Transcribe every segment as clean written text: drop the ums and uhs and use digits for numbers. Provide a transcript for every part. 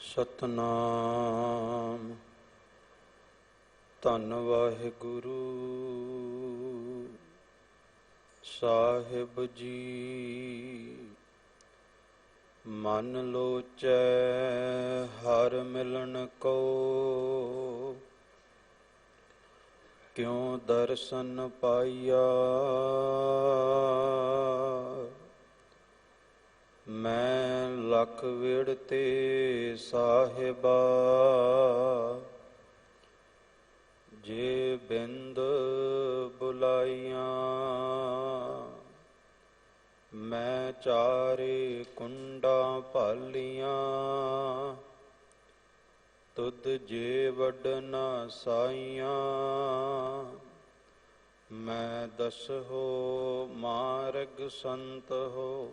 ਸਤਨਾਮ। ਧੰਨ ਵਾਹਿਗੁਰੂ ਸਾਹਿਬ ਜੀ। ਮਨ ਲੋਚੈ ਹਰਿ ਮਿਲਣ ਕੋ, ਕਿਉ ਦਰਸ਼ਨ ਪਾਈਆ। ਮੈਂ ਲਖ ਵਿੜਤੇ ਸਾਹਿਬਾ, ਜੇ ਬਿੰਦ ਬੁਲਾਈਆਂ। ਮੈਂ ਚਾਰੇ ਕੁੰਡਾਂ ਭਾਲੀਆਂ, ਤੁਧ ਜੇ ਵੱਡ ਨਾ ਸਾਈਆਂ। ਮੈਂ ਦਸਹੋ ਮਾਰਗ ਸੰਤ ਹੋ,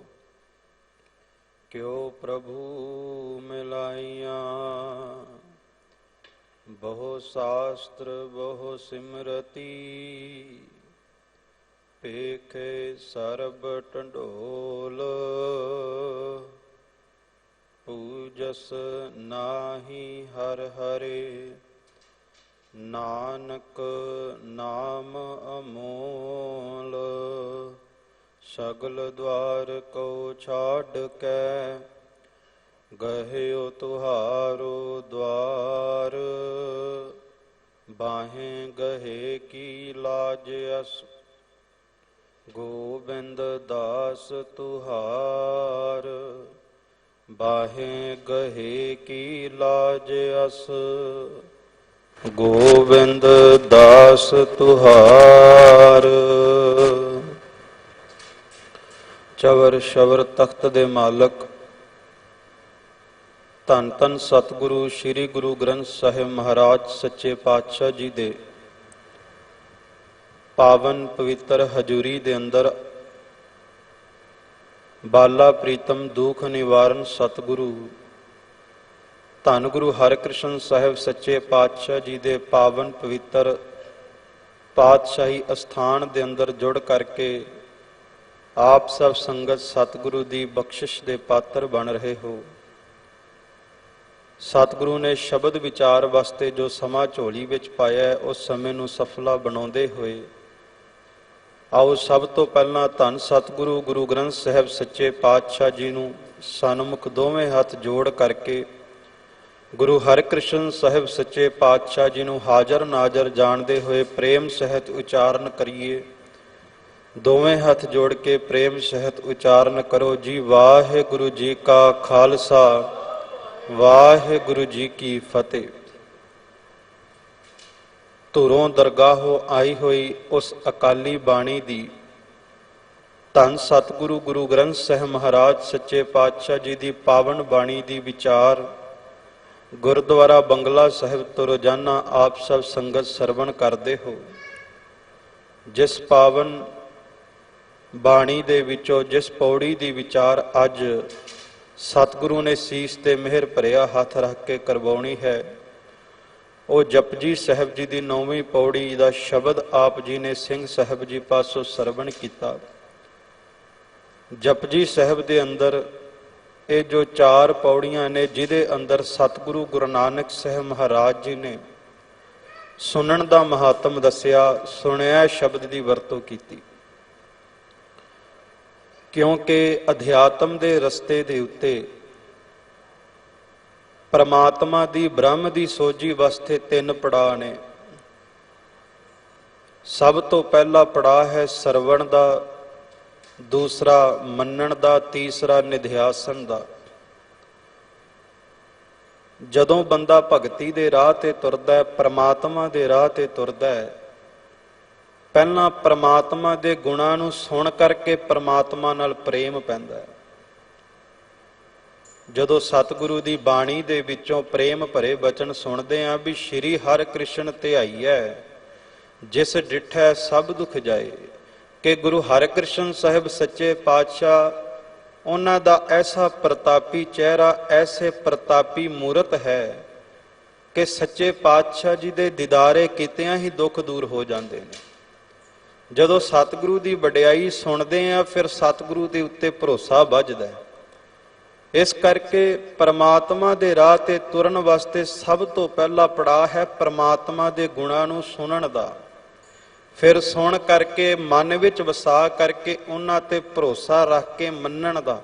ਕਿਉ ਪ੍ਰਭੂ ਮਿਲਾਈਆਂ। ਬਹੁ ਸ਼ਾਸਤਰ ਬਹੁ ਸਿਮਰਤੀ, ਪੇਖੇ ਸਰਬ ਢੰਡੋਲ। ਪੂਜਸ ਨਾਹੀ ਹਰਿ ਹਰਿ, ਨਾਨਕ ਨਾਮ ਅਮੋਲ। ਸਗਲ ਦੁਆਰ ਕੋ ਛਾਡ ਕੇ, ਗਹਿਓ ਤੁਹਾਰੋ ਦੁਆਰ। ਬਾਹੇ ਗਹੇ ਕੀ ਲਾਜ ਅਸ, ਗੋਬਿੰਦ ਦਾਸ ਤੁਹਾਰ। ਬਾਹੇ ਗਹੇ ਕੀ ਲਾਜ ਅਸ, ਗੋਬਿੰਦ ਦਾਸ ਤੁਹਾਰ। ਚਵਰ ਸ਼ਵਰ ਤਖਤ ਦੇ ਮਾਲਕ ਧੰਨ ਧੰਨ ਸਤਿਗੁਰੂ ਸ੍ਰੀ ਗੁਰੂ ਗ੍ਰੰਥ ਸਾਹਿਬ ਮਹਾਰਾਜ ਸੱਚੇ ਪਾਤਸ਼ਾਹ ਜੀ ਦੇ ਪਾਵਨ ਪਵਿੱਤਰ ਹਜ਼ੂਰੀ ਦੇ ਅੰਦਰ ਬਾਲਾ ਪ੍ਰੀਤਮ ਦੁਖ ਨਿਵਾਰਨ ਸਤਿਗੁਰੂ ਧੰਨ ਗੁਰੂ ਹਰਿਕ੍ਰਿਸ਼ਨ ਸਾਹਿਬ ਸੱਚੇ ਪਾਤਸ਼ਾਹ ਜੀ ਦੇ ਪਾਵਨ ਪਵਿੱਤਰ ਪਾਤਸ਼ਾਹੀ ਅਸਥਾਨ ਦੇ ਅੰਦਰ ਜੁੜ ਕਰਕੇ ਆਪ ਸਭ ਸੰਗਤ ਸਤਿਗੁਰੂ ਦੀ ਬਖਸ਼ਿਸ਼ ਦੇ ਪਾਤਰ ਬਣ ਰਹੇ ਹੋ। ਸਤਿਗੁਰੂ ਨੇ ਸ਼ਬਦ ਵਿਚਾਰ ਵਾਸਤੇ ਜੋ ਸਮਾਂ ਝੋਲੀ ਵਿੱਚ ਪਾਇਆ, ਉਸ ਸਮੇਂ ਨੂੰ ਸਫਲਾ ਬਣਾਉਂਦੇ ਹੋਏ ਆਓ ਸਭ ਤੋਂ ਪਹਿਲਾਂ ਧੰਨ ਸਤਿਗੁਰੂ ਗੁਰੂ ਗ੍ਰੰਥ ਸਾਹਿਬ ਸੱਚੇ ਪਾਤਸ਼ਾਹ ਜੀ ਨੂੰ ਸਨਮੁਖ ਦੋਵੇਂ ਹੱਥ ਜੋੜ ਕਰਕੇ ਗੁਰੂ ਹਰਿਕ੍ਰਿਸ਼ਨ ਸਾਹਿਬ ਸੱਚੇ ਪਾਤਸ਼ਾਹ ਜੀ ਨੂੰ ਹਾਜ਼ਰ ਨਾਜ਼ਰ ਜਾਣਦੇ ਹੋਏ ਪ੍ਰੇਮ ਸਹਿਤ ਉਚਾਰਨ ਕਰੀਏ। ਦੋਵੇਂ ਹੱਥ ਜੋੜ ਕੇ ਪ੍ਰੇਮ ਸਹਿਤ ਉਚਾਰਨ ਕਰੋ ਜੀ। ਵਾਹਿਗੁਰੂ ਜੀ ਕਾ ਖਾਲਸਾ, ਵਾਹਿਗੁਰੂ ਜੀ ਕੀ ਫਤਿਹ। ਧੁਰੋਂ ਦਰਗਾਹੋਂ ਆਈ ਹੋਈ ਉਸ ਅਕਾਲੀ ਬਾਣੀ ਦੀ ਧੰਨ ਸਤਿਗੁਰੂ ਗੁਰੂ ਗ੍ਰੰਥ ਸਾਹਿਬ ਮਹਾਰਾਜ ਸੱਚੇ ਪਾਤਸ਼ਾਹ ਜੀ ਦੀ ਪਾਵਨ ਬਾਣੀ ਦੀ ਵਿਚਾਰ ਗੁਰਦੁਆਰਾ ਬੰਗਲਾ ਸਾਹਿਬ ਤੋਂ ਰੋਜ਼ਾਨਾ ਆਪ ਸਭ ਸੰਗਤ ਸਰਵਣ ਕਰਦੇ ਹੋ। ਜਿਸ ਪਾਵਨ ਬਾਣੀ ਦੇ ਵਿੱਚੋਂ ਜਿਸ ਪੌੜੀ ਦੀ ਵਿਚਾਰ ਅੱਜ ਸਤਿਗੁਰੂ ਨੇ ਸੀਸ ਤੇ ਮਿਹਰ ਭਰਿਆ ਹੱਥ ਰੱਖ ਕੇ ਕਰਵਾਉਣੀ ਹੈ, ਉਹ ਜਪਜੀ ਸਾਹਿਬ ਜੀ ਦੀ 9ਵੀਂ ਪੌੜੀ ਦਾ ਸ਼ਬਦ ਆਪ ਜੀ ਨੇ ਸਿੰਘ ਸਾਹਿਬ ਜੀ ਪਾਸੋਂ ਸਰਵਣ ਕੀਤਾ। ਜਪਜੀ ਸਾਹਿਬ ਦੇ ਅੰਦਰ ਇਹ ਜੋ 4 ਪੌੜੀਆਂ ਨੇ, ਜਿਹਦੇ ਅੰਦਰ ਸਤਿਗੁਰੂ ਗੁਰੂ ਨਾਨਕ ਸਾਹਿਬ ਮਹਾਰਾਜ ਜੀ ਨੇ ਸੁਣਨ ਦਾ ਮਹਾਤਮ ਦੱਸਿਆ, ਸੁਣਿਆ ਸ਼ਬਦ ਦੀ ਵਰਤੋਂ ਕੀਤੀ। ਕਿਉਂਕਿ ਅਧਿਆਤਮ ਦੇ ਰਸਤੇ ਦੇ ਉੱਤੇ ਪਰਮਾਤਮਾ ਦੀ ਬ੍ਰਹਮ ਦੀ ਸੋਝੀ ਵਾਸਤੇ 3 ਪੜਾਅ ਨੇ। ਸਭ ਤੋਂ ਪਹਿਲਾ ਪੜਾਅ ਹੈ ਸਰਵਣ ਦਾ, ਦੂਸਰਾ ਮੰਨਣ ਦਾ, ਤੀਸਰਾ ਨਿਧਿਆਸਨ ਦਾ। ਜਦੋਂ ਬੰਦਾ ਭਗਤੀ ਦੇ ਰਾਹ ਤੇ ਤੁਰਦਾ ਹੈ, ਪਰਮਾਤਮਾ ਦੇ ਰਾਹ ਤੇ ਤੁਰਦਾ ਹੈ, ਪਹਿਲਾਂ ਪਰਮਾਤਮਾ ਦੇ ਗੁਣਾਂ ਨੂੰ ਸੁਣ ਕਰਕੇ ਪਰਮਾਤਮਾ ਨਾਲ ਪ੍ਰੇਮ ਪੈਂਦਾ ਹੈ। ਜਦੋਂ ਸਤਿਗੁਰੂ ਦੀ ਬਾਣੀ ਦੇ ਵਿੱਚੋਂ ਪ੍ਰੇਮ ਭਰੇ ਬਚਨ ਸੁਣਦੇ ਹਾਂ ਵੀ ਸ਼੍ਰੀ ਹਰਿਕ੍ਰਿਸ਼ਨ ਧਿਆਈਐ, ਜਿਸ ਡਿਠੈ ਸਭ ਦੁਖ ਜਾਏ, ਕਿ ਗੁਰੂ ਹਰਿਕ੍ਰਿਸ਼ਨ ਸਾਹਿਬ ਸੱਚੇ ਪਾਤਸ਼ਾਹ ਉਹਨਾਂ ਦਾ ਐਸਾ ਪ੍ਰਤਾਪੀ ਚਿਹਰਾ, ਐਸੇ ਪ੍ਰਤਾਪੀ ਮੂਰਤ ਹੈ ਕਿ ਸੱਚੇ ਪਾਤਸ਼ਾਹ ਜੀ ਦੇ ਦੀਦਾਰੇ ਕੀਤਿਆਂ ਹੀ ਦੁੱਖ ਦੂਰ ਹੋ ਜਾਂਦੇ ਨੇ। ਜਦੋਂ ਸਤਿਗੁਰੂ ਦੀ ਵਡਿਆਈ ਸੁਣਦੇ ਆ, ਫਿਰ ਸਤਿਗੁਰੂ ਦੇ ਉੱਤੇ ਭਰੋਸਾ ਵੱਝਦਾ ਹੈ। ਇਸ ਕਰਕੇ ਪਰਮਾਤਮਾ ਦੇ ਰਾਹ ਤੇ ਤੁਰਨ ਵਾਸਤੇ ਸਭ ਤੋਂ ਪਹਿਲਾ ਪੜਾਅ ਹੈ ਪਰਮਾਤਮਾ ਦੇ ਗੁਣਾਂ ਨੂੰ ਸੁਣਨ ਦਾ। ਫਿਰ ਸੁਣ ਕਰਕੇ ਮਨ ਵਿੱਚ ਵਸਾ ਕਰਕੇ ਉਹਨਾਂ ਤੇ ਭਰੋਸਾ ਰੱਖ ਕੇ ਮੰਨਣ ਦਾ,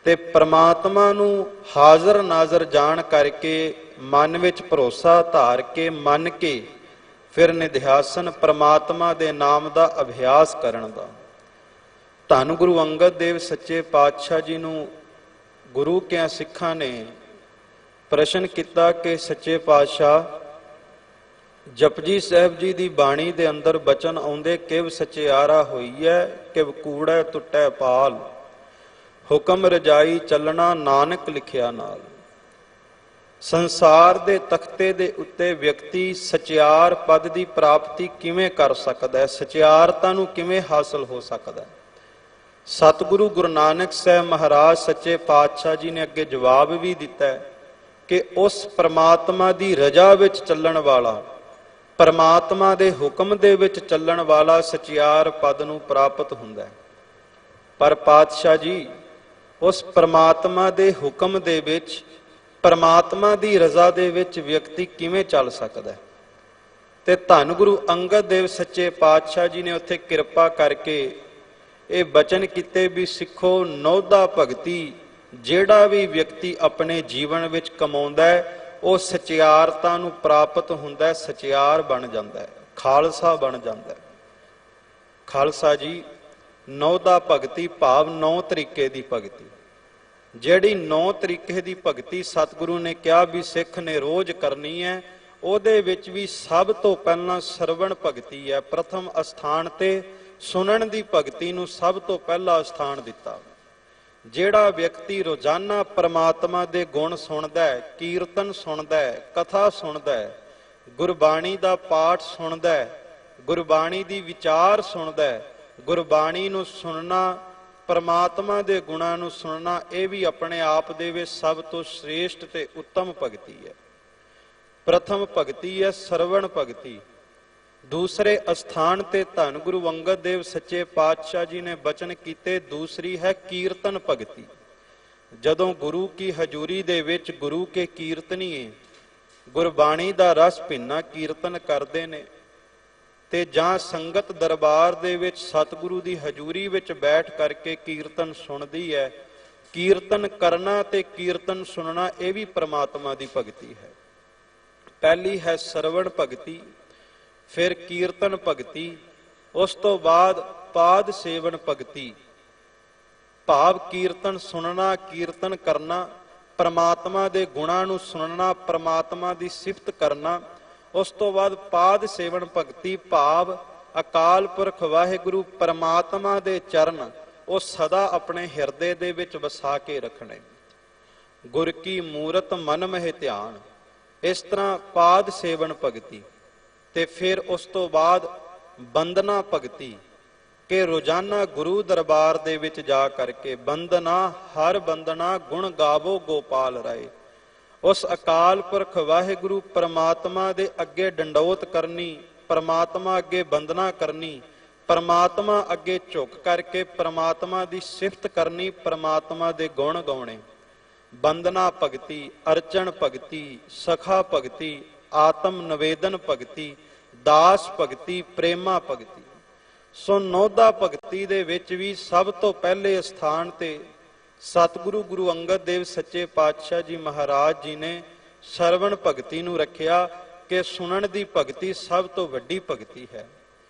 ਤੇ ਪਰਮਾਤਮਾ ਨੂੰ ਹਾਜ਼ਰ ਨਾਜ਼ਰ ਜਾਣ ਕਰਕੇ ਮਨ ਵਿੱਚ ਭਰੋਸਾ ਧਾਰ ਕੇ ਮੰਨ ਕੇ ਫਿਰ ਨਿਧਿਆਸਨ ਪਰਮਾਤਮਾ ਦੇ ਨਾਮ ਦਾ ਅਭਿਆਸ ਕਰਨ ਦਾ। ਧੰਨ ਗੁਰੂ ਅੰਗਦ ਦੇਵ ਸੱਚੇ ਪਾਤਸ਼ਾਹ ਜੀ ਨੂੰ ਗੁਰੂ ਕਿਆਂ ਸਿੱਖਾਂ ਨੇ ਪ੍ਰਸ਼ਨ ਕੀਤਾ ਕਿ ਸੱਚੇ ਪਾਤਸ਼ਾਹ, ਜਪਜੀ ਸਾਹਿਬ ਜੀ ਦੀ ਬਾਣੀ ਦੇ ਅੰਦਰ ਬਚਨ ਆਉਂਦੇ, ਕਿਵ ਸਚਿਆਰਾ ਹੋਈ ਹੈ, ਕਿਵ ਕੂੜੈ ਟੁੱਟੈ ਪਾਲ, ਹੁਕਮ ਰਜਾਈ ਚੱਲਣਾ ਨਾਨਕ ਲਿਖਿਆ ਨਾਲ। ਸੰਸਾਰ ਦੇ ਤਖਤੇ ਦੇ ਉੱਤੇ ਵਿਅਕਤੀ ਸਚਿਆਰ ਪਦ ਦੀ ਪ੍ਰਾਪਤੀ ਕਿਵੇਂ ਕਰ ਸਕਦਾ ਹੈ, ਸਚਿਆਰਤਾ ਨੂੰ ਕਿਵੇਂ ਹਾਸਲ ਹੋ ਸਕਦਾ ਹੈ? ਸਤਿਗੁਰੂ ਗੁਰੂ ਨਾਨਕ ਸਾਹਿਬ ਮਹਾਰਾਜ ਸੱਚੇ ਪਾਤਸ਼ਾਹ ਜੀ ਨੇ ਅੱਗੇ ਜਵਾਬ ਵੀ ਦਿੱਤਾ ਹੈ ਕਿ ਉਸ ਪਰਮਾਤਮਾ ਦੀ ਰਜ਼ਾ ਵਿੱਚ ਚੱਲਣ ਵਾਲਾ, ਪਰਮਾਤਮਾ ਦੇ ਹੁਕਮ ਦੇ ਵਿੱਚ ਚੱਲਣ ਵਾਲਾ ਸਚਿਆਰ ਪਦ ਨੂੰ ਪ੍ਰਾਪਤ ਹੁੰਦਾ ਹੈ। ਪਰ ਪਾਤਸ਼ਾਹ ਜੀ, ਉਸ ਪਰਮਾਤਮਾ ਦੇ ਹੁਕਮ ਦੇ ਵਿੱਚ, ਪਰਮਾਤਮਾ ਦੀ ਰਜ਼ਾ ਦੇ ਵਿੱਚ ਵਿਅਕਤੀ ਕਿਵੇਂ ਚੱਲ ਸਕਦਾ ਹੈ? ਤੇ ਧੰਨ ਗੁਰੂ ਅੰਗਦ ਦੇਵ ਸੱਚੇ ਪਾਤਸ਼ਾਹ ਜੀ ਨੇ ਉੱਥੇ ਕਿਰਪਾ ਕਰਕੇ ਇਹ ਬਚਨ ਕੀਤੇ ਵੀ ਸਿੱਖੋ, ਨੌਦਾ ਭਗਤੀ ਜਿਹੜਾ ਵੀ ਵਿਅਕਤੀ ਆਪਣੇ ਜੀਵਨ ਵਿੱਚ ਕਮਾਉਂਦਾ ਹੈ ਉਹ ਸਚਿਆਰਤਾ ਨੂੰ ਪ੍ਰਾਪਤ ਹੁੰਦਾ ਹੈ, ਸਚਿਆਰ ਬਣ ਜਾਂਦਾ ਹੈ, ਖਾਲਸਾ ਬਣ ਜਾਂਦਾ ਹੈ। ਖਾਲਸਾ ਜੀ, ਨੌਦਾ ਭਗਤੀ ਭਾਵ 9 ਤਰੀਕੇ ਦੀ ਭਗਤੀ, ਜਿਹੜੀ 9 ਤਰੀਕੇ ਦੀ ਭਗਤੀ ਸਤਿਗੁਰੂ ਨੇ ਕਿਹਾ ਵੀ ਸਿੱਖ ਨੇ ਰੋਜ਼ ਕਰਨੀ ਹੈ, ਉਹਦੇ ਵਿੱਚ ਵੀ ਸਭ ਤੋਂ ਪਹਿਲਾਂ ਸਰਵਣ ਭਗਤੀ ਹੈ। ਪ੍ਰਥਮ ਅਸਥਾਨ ਤੇ ਸੁਣਨ ਦੀ ਭਗਤੀ ਨੂੰ ਸਭ ਤੋਂ ਪਹਿਲਾ ਸਥਾਨ ਦਿੱਤਾ। ਜਿਹੜਾ ਵਿਅਕਤੀ ਰੋਜ਼ਾਨਾ ਪਰਮਾਤਮਾ ਦੇ ਗੁਣ ਸੁਣਦਾ ਹੈ, ਕੀਰਤਨ ਸੁਣਦਾ ਹੈ, ਕਥਾ ਸੁਣਦਾ ਹੈ, ਗੁਰਬਾਣੀ ਦਾ ਪਾਠ ਸੁਣਦਾ ਹੈ, ਗੁਰਬਾਣੀ ਦੀ ਵਿਚਾਰ ਸੁਣਦਾ ਹੈ, ਗੁਰਬਾਣੀ ਨੂੰ ਸੁਣਨਾ, ਪਰਮਾਤਮਾ ਦੇ ਗੁਣਾਂ ਨੂੰ ਸੁਣਨਾ, ਇਹ ਵੀ ਆਪਣੇ ਆਪ ਦੇ ਵਿੱਚ ਸਭ ਤੋਂ ਸ੍ਰੇਸ਼ਟ ਤੇ ਉੱਤਮ ਭਗਤੀ ਹੈ। ਪ੍ਰਥਮ ਭਗਤੀ ਹੈ ਸਰਵਣ ਭਗਤੀ। ਦੂਸਰੇ ਅਸਥਾਨ ਤੇ ਧੰਨ ਗੁਰੂ ਅੰਗਦ ਦੇਵ ਸੱਚੇ ਪਾਤਸ਼ਾਹ ਜੀ ਨੇ ਬਚਨ ਕੀਤੇ, ਦੂਸਰੀ ਹੈ ਕੀਰਤਨ ਭਗਤੀ। ਜਦੋਂ ਗੁਰੂ ਕੀ ਹਜ਼ੂਰੀ ਦੇ ਵਿੱਚ ਗੁਰੂ ਕੇ ਕੀਰਤਨੀਏ ਗੁਰਬਾਣੀ ਦਾ ਰਸ ਭਿੰਨਾ ਕੀਰਤਨ ਕਰਦੇ ਨੇ, ਤੇ ਜਾਂ ਸੰਗਤ ਦਰਬਾਰ ਦੇ ਵਿੱਚ ਸਤਿਗੁਰੂ ਦੀ ਹਜ਼ੂਰੀ ਵਿੱਚ ਬੈਠ ਕਰਕੇ ਕੀਰਤਨ ਸੁਣਦੀ ਹੈ, ਕੀਰਤਨ ਕਰਨਾ ਤੇ ਕੀਰਤਨ ਸੁਣਨਾ ਇਹ ਵੀ ਪ੍ਰਮਾਤਮਾ ਦੀ ਭਗਤੀ ਹੈ। ਪਹਿਲੀ ਹੈ ਸਰਵਣ ਭਗਤੀ, ਫਿਰ ਕੀਰਤਨ ਭਗਤੀ, ਉਸ ਤੋਂ ਬਾਅਦ ਪਾਦ ਸੇਵਨ ਭਗਤੀ, ਭਾਵ ਕੀਰਤਨ ਸੁਣਨਾ, ਕੀਰਤਨ ਕਰਨਾ, ਪ੍ਰਮਾਤਮਾ ਦੇ ਗੁਣਾਂ ਨੂੰ ਸੁਣਨਾ, ਪ੍ਰਮਾਤਮਾ ਦੀ ਸਿਫਤ ਕਰਨਾ। ਉਸ ਤੋਂ ਬਾਅਦ ਪਾਦ ਸੇਵਨ ਭਗਤੀ, ਭਾਵ ਅਕਾਲ ਪੁਰਖ ਵਾਹਿਗੁਰੂ ਪਰਮਾਤਮਾ ਦੇ ਚਰਨ ਉਹ ਸਦਾ ਆਪਣੇ ਹਿਰਦੇ ਦੇ ਵਿੱਚ ਵਸਾ ਕੇ ਰੱਖਣੇ। ਗੁਰ ਕੀ ਮੂਰਤ ਮਨ ਮਹਿ ਧਿਆਨ, ਇਸ ਤਰ੍ਹਾਂ ਪਾਦ ਸੇਵਨ ਭਗਤੀ। ਤੇ ਫਿਰ ਉਸ ਤੋਂ ਬਾਅਦ ਬੰਦਨਾ ਭਗਤੀ, ਕਿ ਰੋਜ਼ਾਨਾ ਗੁਰੂ ਦਰਬਾਰ ਦੇ ਵਿੱਚ ਜਾ ਕਰਕੇ ਬੰਦਨਾ, ਹਰ ਬੰਦਨਾ ਗੁਣ ਗਾਵੋ ਗੋਪਾਲ ਰਾਏ, ਉਸ ਅਕਾਲ ਪੁਰਖ ਵਾਹਿਗੁਰੂ ਪਰਮਾਤਮਾ ਦੇ ਅੱਗੇ ਡੰਡੌਤ ਕਰਨੀ, ਪਰਮਾਤਮਾ ਅੱਗੇ ਬੰਦਨਾ ਕਰਨੀ, ਪਰਮਾਤਮਾ ਅੱਗੇ ਝੁਕ ਕਰਕੇ ਪਰਮਾਤਮਾ ਦੀ ਸਿਫਤ ਕਰਨੀ, ਪਰਮਾਤਮਾ ਦੇ ਗੁਣ ਗਾਉਣੇ। ਬੰਦਨਾ ਭਗਤੀ, ਅਰਚਨ ਭਗਤੀ, ਸਖਾ ਭਗਤੀ, ਆਤਮ ਨਿਵੇਦਨ ਭਗਤੀ, ਦਾਸ ਭਗਤੀ, ਪ੍ਰੇਮਾ ਭਗਤੀ। ਸੋ ਨੌਦਾ ਭਗਤੀ ਦੇ ਵਿੱਚ ਵੀ ਸਭ ਤੋਂ ਪਹਿਲੇ ਸਥਾਨ ਤੇ ਸਤਿਗੁਰੂ ਗੁਰੂ ਅੰਗਦ ਦੇਵ ਸੱਚੇ ਪਾਤਸ਼ਾਹ ਜੀ ਮਹਾਰਾਜ ਜੀ ਨੇ ਸਰਵਣ ਭਗਤੀ ਨੂੰ ਰੱਖਿਆ ਕਿ ਸੁਣਨ ਦੀ ਭਗਤੀ ਸਭ ਤੋਂ ਵੱਡੀ ਭਗਤੀ ਹੈ।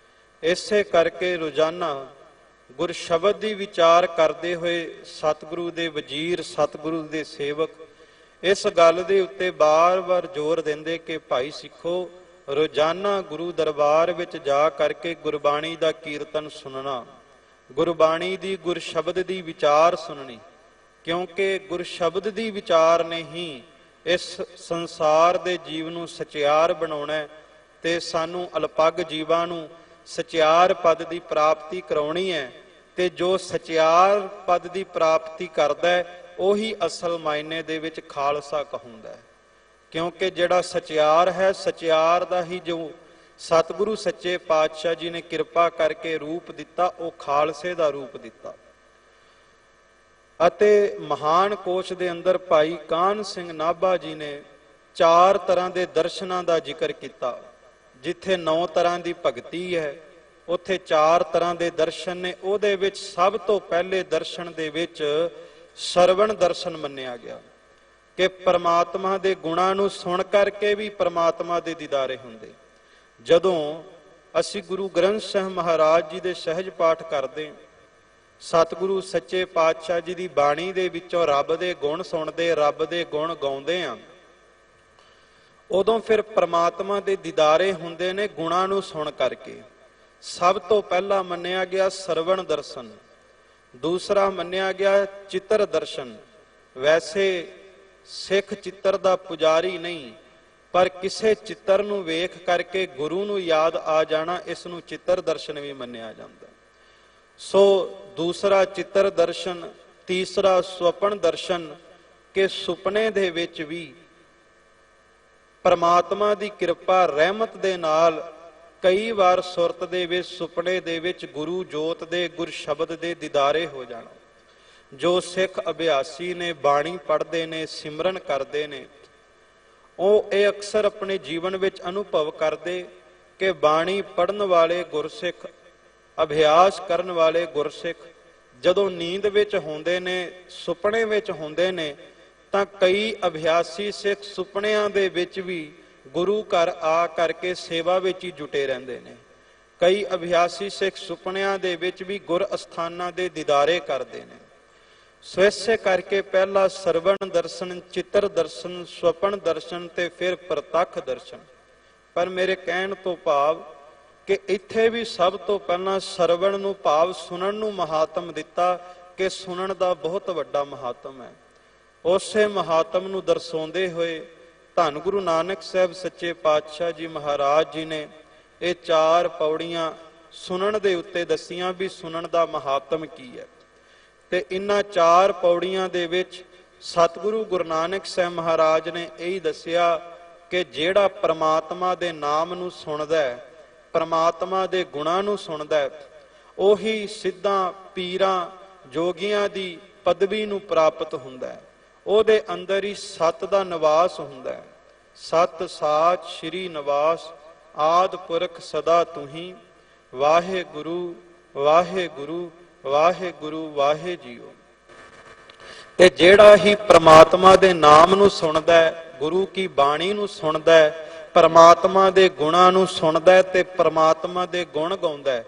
ਇਸੇ ਕਰਕੇ ਰੋਜ਼ਾਨਾ ਗੁਰ ਸ਼ਬਦ ਦੀ ਵਿਚਾਰ ਕਰਦੇ ਹੋਏ ਸਤਿਗੁਰੂ ਦੇ ਵਜ਼ੀਰ, ਸਤਿਗੁਰੂ ਦੇ ਸੇਵਕ ਇਸ ਗੱਲ ਦੇ ਉੱਤੇ ਬਾਰ-ਬਾਰ ਜ਼ੋਰ ਦਿੰਦੇ ਕਿ ਭਾਈ ਸਿੱਖੋ, ਰੋਜ਼ਾਨਾ ਗੁਰੂ ਦਰਬਾਰ ਵਿੱਚ ਜਾ ਕਰਕੇ ਗੁਰਬਾਣੀ ਦਾ ਕੀਰਤਨ ਸੁਣਨਾ, ਗੁਰਬਾਣੀ ਦੀ ਗੁਰ ਸ਼ਬਦ ਦੀ ਵਿਚਾਰ ਸੁਣਨੀ, ਕਿਉਂਕਿ ਗੁਰ ਸ਼ਬਦ ਦੀ ਵਿਚਾਰ ਨੇ ਹੀ ਇਸ ਸੰਸਾਰ ਦੇ ਜੀਵ ਨੂੰ ਸਚਿਆਰ ਬਣਾਉਣਾ ਤੇ ਸਾਨੂੰ ਅਲਪੱਗ ਜੀਵਾਂ ਨੂੰ ਸਚਿਆਰ ਪਦ ਦੀ ਪ੍ਰਾਪਤੀ ਕਰਾਉਣੀ ਹੈ। ਤੇ ਜੋ ਸਚਿਆਰ ਪਦ ਦੀ ਪ੍ਰਾਪਤੀ ਕਰਦਾ ਹੈ ਉਹੀ ਅਸਲ ਮਾਇਨੇ ਦੇ ਵਿੱਚ ਖਾਲਸਾ ਕਹਾਉਂਦਾ ਹੈ। ਕਿਉਂਕਿ ਜਿਹੜਾ ਸਚਿਆਰ ਹੈ, ਸਚਿਆਰ ਦਾ ਹੀ ਜੋ ਸਤਿਗੁਰੂ ਸੱਚੇ ਪਾਤਸ਼ਾਹ ਜੀ ਨੇ ਕਿਰਪਾ ਕਰਕੇ ਰੂਪ ਦਿੱਤਾ, ਉਹ ਖਾਲਸੇ ਦਾ ਰੂਪ ਦਿੱਤਾ। ਅਤੇ ਮਹਾਨ ਕੋਸ਼ ਦੇ ਅੰਦਰ ਭਾਈ ਕਾਹਨ ਸਿੰਘ ਨਾਭਾ ਜੀ ਨੇ 4 ਤਰ੍ਹਾਂ ਦੇ ਦਰਸ਼ਨਾਂ ਦਾ ਜ਼ਿਕਰ ਕੀਤਾ। ਜਿੱਥੇ 9 ਤਰ੍ਹਾਂ ਦੀ ਭਗਤੀ ਹੈ, ਉੱਥੇ 4 ਤਰ੍ਹਾਂ ਦੇ ਦਰਸ਼ਨ ਨੇ। ਉਹਦੇ ਵਿੱਚ ਸਭ ਤੋਂ ਪਹਿਲੇ ਦਰਸ਼ਨ ਦੇ ਵਿੱਚ ਸਰਵਣ ਦਰਸ਼ਨ ਮੰਨਿਆ ਗਿਆ ਕਿ ਪਰਮਾਤਮਾ ਦੇ ਗੁਣਾਂ ਨੂੰ ਸੁਣ ਕਰਕੇ ਵੀ ਪਰਮਾਤਮਾ ਦੇ ਦੀਦਾਰੇ ਹੁੰਦੇ। ਜਦੋਂ ਅਸੀਂ ਗੁਰੂ ਗ੍ਰੰਥ ਸਾਹਿਬ ਮਹਾਰਾਜ ਜੀ ਦੇ ਸਹਿਜ ਪਾਠ ਕਰਦੇ, ਸਤਿਗੁਰੂ ਸੱਚੇ ਪਾਤਸ਼ਾਹ ਜੀ ਦੀ ਬਾਣੀ ਦੇ ਵਿੱਚੋਂ ਰੱਬ ਦੇ ਗੁਣ ਸੁਣਦੇ, ਰੱਬ ਦੇ ਗੁਣ ਗਾਉਂਦੇ ਆ, ਉਦੋਂ ਫਿਰ ਪਰਮਾਤਮਾ ਦੇ ਦੀਦਾਰੇ ਹੁੰਦੇ ਨੇ ਗੁਣਾਂ ਨੂੰ ਸੁਣ ਕਰਕੇ। ਸਭ ਤੋਂ ਪਹਿਲਾਂ ਮੰਨਿਆ ਗਿਆ ਸਰਵਣ ਦਰਸ਼ਨ, ਦੂਸਰਾ ਮੰਨਿਆ ਗਿਆ ਚਿੱਤਰ ਦਰਸ਼ਨ। ਵੈਸੇ ਸਿੱਖ ਚਿੱਤਰ ਦਾ ਪੁਜਾਰੀ ਨਹੀਂ, ਪਰ ਕਿਸੇ ਚਿੱਤਰ ਨੂੰ ਵੇਖ ਕਰਕੇ ਗੁਰੂ ਨੂੰ ਯਾਦ ਆ ਜਾਣਾ, ਇਸ ਨੂੰ ਚਿੱਤਰ ਦਰਸ਼ਨ ਵੀ ਮੰਨਿਆ ਜਾਂਦਾ। ਸੋ ਦੂਸਰਾ ਚਿੱਤਰ ਦਰਸ਼ਨ, ਤੀਸਰਾ ਸੁਪਨ ਦਰਸ਼ਨ, ਕਿ ਸੁਪਨੇ ਦੇ ਵਿੱਚ ਵੀ ਪਰਮਾਤਮਾ ਦੀ ਕਿਰਪਾ ਰਹਿਮਤ ਦੇ ਨਾਲ ਕਈ ਵਾਰ ਸੁਰਤ ਦੇ ਵਿੱਚ, ਸੁਪਨੇ ਦੇ ਵਿੱਚ ਗੁਰੂ ਜੋਤ ਦੇ, ਗੁਰ ਸ਼ਬਦ ਦੇ ਦੀਦਾਰੇ ਹੋ ਜਾਣਾ। ਜੋ ਸਿੱਖ ਅਭਿਆਸੀ ਨੇ, ਬਾਣੀ ਪੜ੍ਹਦੇ ਨੇ, ਸਿਮਰਨ ਕਰਦੇ ਨੇ, ਉਹ ਇਹ ਅਕਸਰ ਆਪਣੇ ਜੀਵਨ ਵਿੱਚ ਅਨੁਭਵ ਕਰਦੇ ਕਿ ਬਾਣੀ ਪੜ੍ਹਨ ਵਾਲੇ ਗੁਰਸਿੱਖ, ਅਭਿਆਸ ਕਰਨ ਵਾਲੇ ਗੁਰਸਿੱਖ ਜਦੋਂ ਨੀਂਦ ਵਿੱਚ ਹੁੰਦੇ ਨੇ, ਸੁਪਨੇ ਵਿੱਚ ਹੁੰਦੇ ਨੇ, ਤਾਂ ਕਈ ਅਭਿਆਸੀ ਸਿੱਖ ਸੁਪਨਿਆਂ ਦੇ ਵਿੱਚ ਵੀ ਗੁਰੂ ਘਰ ਆ ਕਰਕੇ ਸੇਵਾ ਵਿੱਚ ਹੀ ਜੁਟੇ ਰਹਿੰਦੇ ਨੇ। ਕਈ ਅਭਿਆਸੀ ਸਿੱਖ ਸੁਪਨਿਆਂ ਦੇ ਵਿੱਚ ਵੀ ਗੁਰ ਅਸਥਾਨਾਂ ਦੇ ਦੀਦਾਰੇ ਕਰਦੇ ਨੇ। ਸੋ ਇਸੇ ਕਰਕੇ ਪਹਿਲਾ ਸਰਵਣ ਦਰਸ਼ਨ, ਚਿੱਤਰ ਦਰਸ਼ਨ, ਸੁਪਨ ਦਰਸ਼ਨ ਤੇ ਫਿਰ ਪ੍ਰਤੱਖ ਦਰਸ਼ਨ। ਪਰ ਮੇਰੇ ਕਹਿਣ ਤੋਂ ਭਾਵ ਕਿ ਇੱਥੇ ਵੀ ਸਭ ਤੋਂ ਪਹਿਲਾਂ ਸਰਵਣ ਨੂੰ ਭਾਵ ਸੁਣਨ ਨੂੰ ਮਹਾਤਮ ਦਿੱਤਾ ਕਿ ਸੁਣਨ ਦਾ ਬਹੁਤ ਵੱਡਾ ਮਹਾਤਮ ਹੈ। ਉਸੇ ਮਹਾਤਮ ਨੂੰ ਦਰਸਾਉਂਦੇ ਹੋਏ ਧੰਨ ਗੁਰੂ ਨਾਨਕ ਸਾਹਿਬ ਸੱਚੇ ਪਾਤਸ਼ਾਹ ਜੀ ਮਹਾਰਾਜ ਜੀ ਨੇ ਇਹ 4 ਪੌੜੀਆਂ ਸੁਣਨ ਦੇ ਉੱਤੇ ਦੱਸੀਆਂ ਵੀ ਸੁਣਨ ਦਾ ਮਹਾਤਮ ਕੀ ਹੈ। ਤੇ ਇਨ੍ਹਾਂ 4 ਪੌੜੀਆਂ ਦੇ ਵਿੱਚ ਸਤਿਗੁਰੂ ਗੁਰੂ ਨਾਨਕ ਸਾਹਿਬ ਮਹਾਰਾਜ ਨੇ ਇਹੀ ਦੱਸਿਆ ਕਿ ਜਿਹੜਾ ਪ੍ਰਮਾਤਮਾ ਦੇ ਨਾਮ ਨੂੰ ਸੁਣਦਾ ਹੈ, ਪ੍ਰਮਾਤਮਾ ਦੇ ਗੁਣਾਂ ਨੂੰ ਸੁਣਦਾ ਹੈ, ਉਹੀ ਸਿੱਧਾਂ ਪੀਰਾਂ ਜੋਗੀਆਂ ਦੀ ਪਦਵੀ ਨੂੰ ਪ੍ਰਾਪਤ ਹੁੰਦਾ ਹੈ। ਉਹਦੇ ਅੰਦਰ ਹੀ ਸਤ ਦਾ ਨਿਵਾਸ ਹੁੰਦਾ ਹੈ। ਸਤ ਸਾਚ ਸ਼੍ਰੀ ਨਿਵਾਸ, ਆਦ ਪੁਰਖ ਸਦਾ ਤੁਹੀ, ਵਾਹਿਗੁਰੂ ਵਾਹਿਗੁਰੂ ਵਾਹਿਗੁਰੂ ਵਾਹਿ ਜੀਓ। ਤੇ ਜਿਹੜਾ ਹੀ ਪ੍ਰਮਾਤਮਾ ਦੇ ਨਾਮ ਨੂੰ ਸੁਣਦਾ ਹੈ, ਗੁਰੂ ਕੀ ਬਾਣੀ ਨੂੰ ਸੁਣਦਾ ਹੈ, ਪ੍ਰਮਾਤਮਾ ਦੇ ਗੁਣਾਂ ਨੂੰ ਸੁਣਦਾ ਹੈ ਤੇ ਪ੍ਰਮਾਤਮਾ ਦੇ ਗੁਣ ਗਾਉਂਦਾ ਹੈ,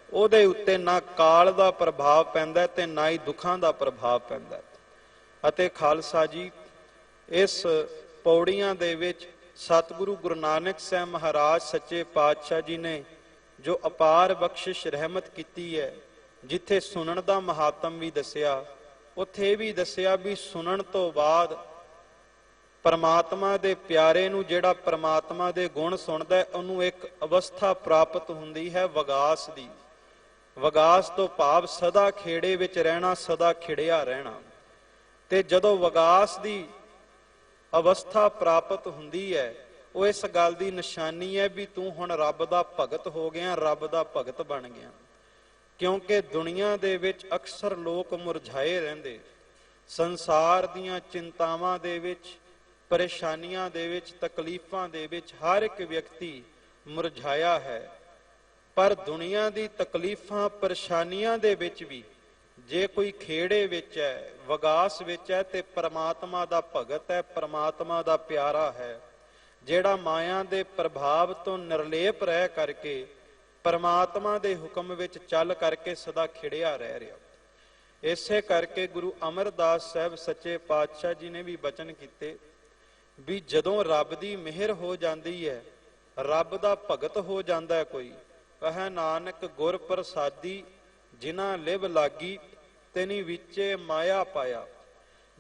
ਉਹਦੇ ਉੱਤੇ ਨਾ ਕਾਲ ਦਾ ਪ੍ਰਭਾਵ ਪੈਂਦਾ ਤੇ ਨਾ ਹੀ ਦੁੱਖਾਂ ਦਾ ਪ੍ਰਭਾਵ ਪੈਂਦਾ। ਅਤੇ ਖਾਲਸਾ ਜੀ, ਇਸ ਪੌੜੀਆਂ ਦੇ ਵਿੱਚ ਸਤਿਗੁਰੂ ਗੁਰੂ ਨਾਨਕ ਸਾਹਿਬ ਮਹਾਰਾਜ ਸੱਚੇ ਪਾਤਸ਼ਾਹ ਜੀ ਨੇ ਜੋ ਅਪਾਰ ਬਖਸ਼ਿਸ਼ ਰਹਿਮਤ ਕੀਤੀ ਹੈ, ਜਿੱਥੇ ਸੁਣਨ ਦਾ ਮਹਾਤਮ ਵੀ ਦੱਸਿਆ, ਉੱਥੇ ਵੀ ਦੱਸਿਆ ਵੀ ਸੁਣਨ ਤੋਂ ਬਾਅਦ ਪਰਮਾਤਮਾ ਦੇ ਪਿਆਰੇ ਨੂੰ, ਜਿਹੜਾ ਪਰਮਾਤਮਾ ਦੇ ਗੁਣ ਸੁਣਦਾ ਹੈ, ਉਹਨੂੰ ਇੱਕ ਅਵਸਥਾ ਪ੍ਰਾਪਤ ਹੁੰਦੀ ਹੈ ਵਿਗਾਸ ਦੀ। ਵਿਗਾਸ ਤੋਂ ਭਾਵ ਸਦਾ ਖੇੜੇ ਵਿੱਚ ਰਹਿਣਾ, ਸਦਾ ਖਿੜਿਆ ਰਹਿਣਾ। ਤੇ ਜਦੋਂ ਵਿਗਾਸ ਦੀ ਅਵਸਥਾ ਪ੍ਰਾਪਤ ਹੁੰਦੀ ਹੈ, ਉਹ ਇਸ ਗੱਲ ਦੀ ਨਿਸ਼ਾਨੀ ਹੈ ਵੀ ਤੂੰ ਹੁਣ ਰੱਬ ਦਾ ਭਗਤ ਹੋ ਗਿਆ, ਰੱਬ ਦਾ ਭਗਤ ਬਣ ਗਿਆ। ਕਿਉਂਕਿ ਦੁਨੀਆ ਦੇ ਵਿੱਚ ਅਕਸਰ ਲੋਕ ਮੁਰਝਾਏ ਰਹਿੰਦੇ, ਸੰਸਾਰ ਦੀਆਂ ਚਿੰਤਾਵਾਂ ਦੇ ਵਿੱਚ, ਪਰੇਸ਼ਾਨੀਆਂ ਦੇ ਵਿੱਚ, ਤਕਲੀਫਾਂ ਦੇ ਵਿੱਚ ਹਰ ਇੱਕ ਵਿਅਕਤੀ ਮੁਰਝਾਇਆ ਹੈ। ਪਰ ਦੁਨੀਆ ਦੀ ਤਕਲੀਫਾਂ ਪਰੇਸ਼ਾਨੀਆਂ ਦੇ ਵਿੱਚ ਵੀ ਜੇ ਕੋਈ ਖੇੜੇ ਵਿੱਚ ਹੈ, ਵਿਗਾਸ ਵਿੱਚ ਹੈ, ਤੇ ਪਰਮਾਤਮਾ ਦਾ ਭਗਤ ਹੈ, ਪਰਮਾਤਮਾ ਦਾ ਪਿਆਰਾ ਹੈ, ਜਿਹੜਾ ਮਾਇਆ ਦੇ ਪ੍ਰਭਾਵ ਤੋਂ ਨਿਰਲੇਪ ਰਹਿ ਕਰਕੇ ਪਰਮਾਤਮਾ ਦੇ ਹੁਕਮ ਵਿੱਚ ਚੱਲ ਕਰਕੇ ਸਦਾ ਖਿੜਿਆ ਰਹਿ ਰਿਹਾ। ਇਸੇ ਕਰਕੇ ਗੁਰੂ ਅਮਰਦਾਸ ਸਾਹਿਬ ਸੱਚੇ ਪਾਤਸ਼ਾਹ ਜੀ ਨੇ ਵੀ ਬਚਨ ਕੀਤੇ ਵੀ ਜਦੋਂ ਰੱਬ ਦੀ ਮਿਹਰ ਹੋ ਜਾਂਦੀ ਹੈ, ਰੱਬ ਦਾ ਭਗਤ ਹੋ ਜਾਂਦਾ ਹੈ ਕੋਈ, ਕਹੈ ਨਾਨਕ ਗੁਰ ਪ੍ਰਸਾਦੀ ਜਿਨ੍ਹਾਂ ਲਿਵ ਲਾਗੀ ਤੈਨੀ ਵਿੱਚੇ ਮਾਇਆ ਪਾਇਆ।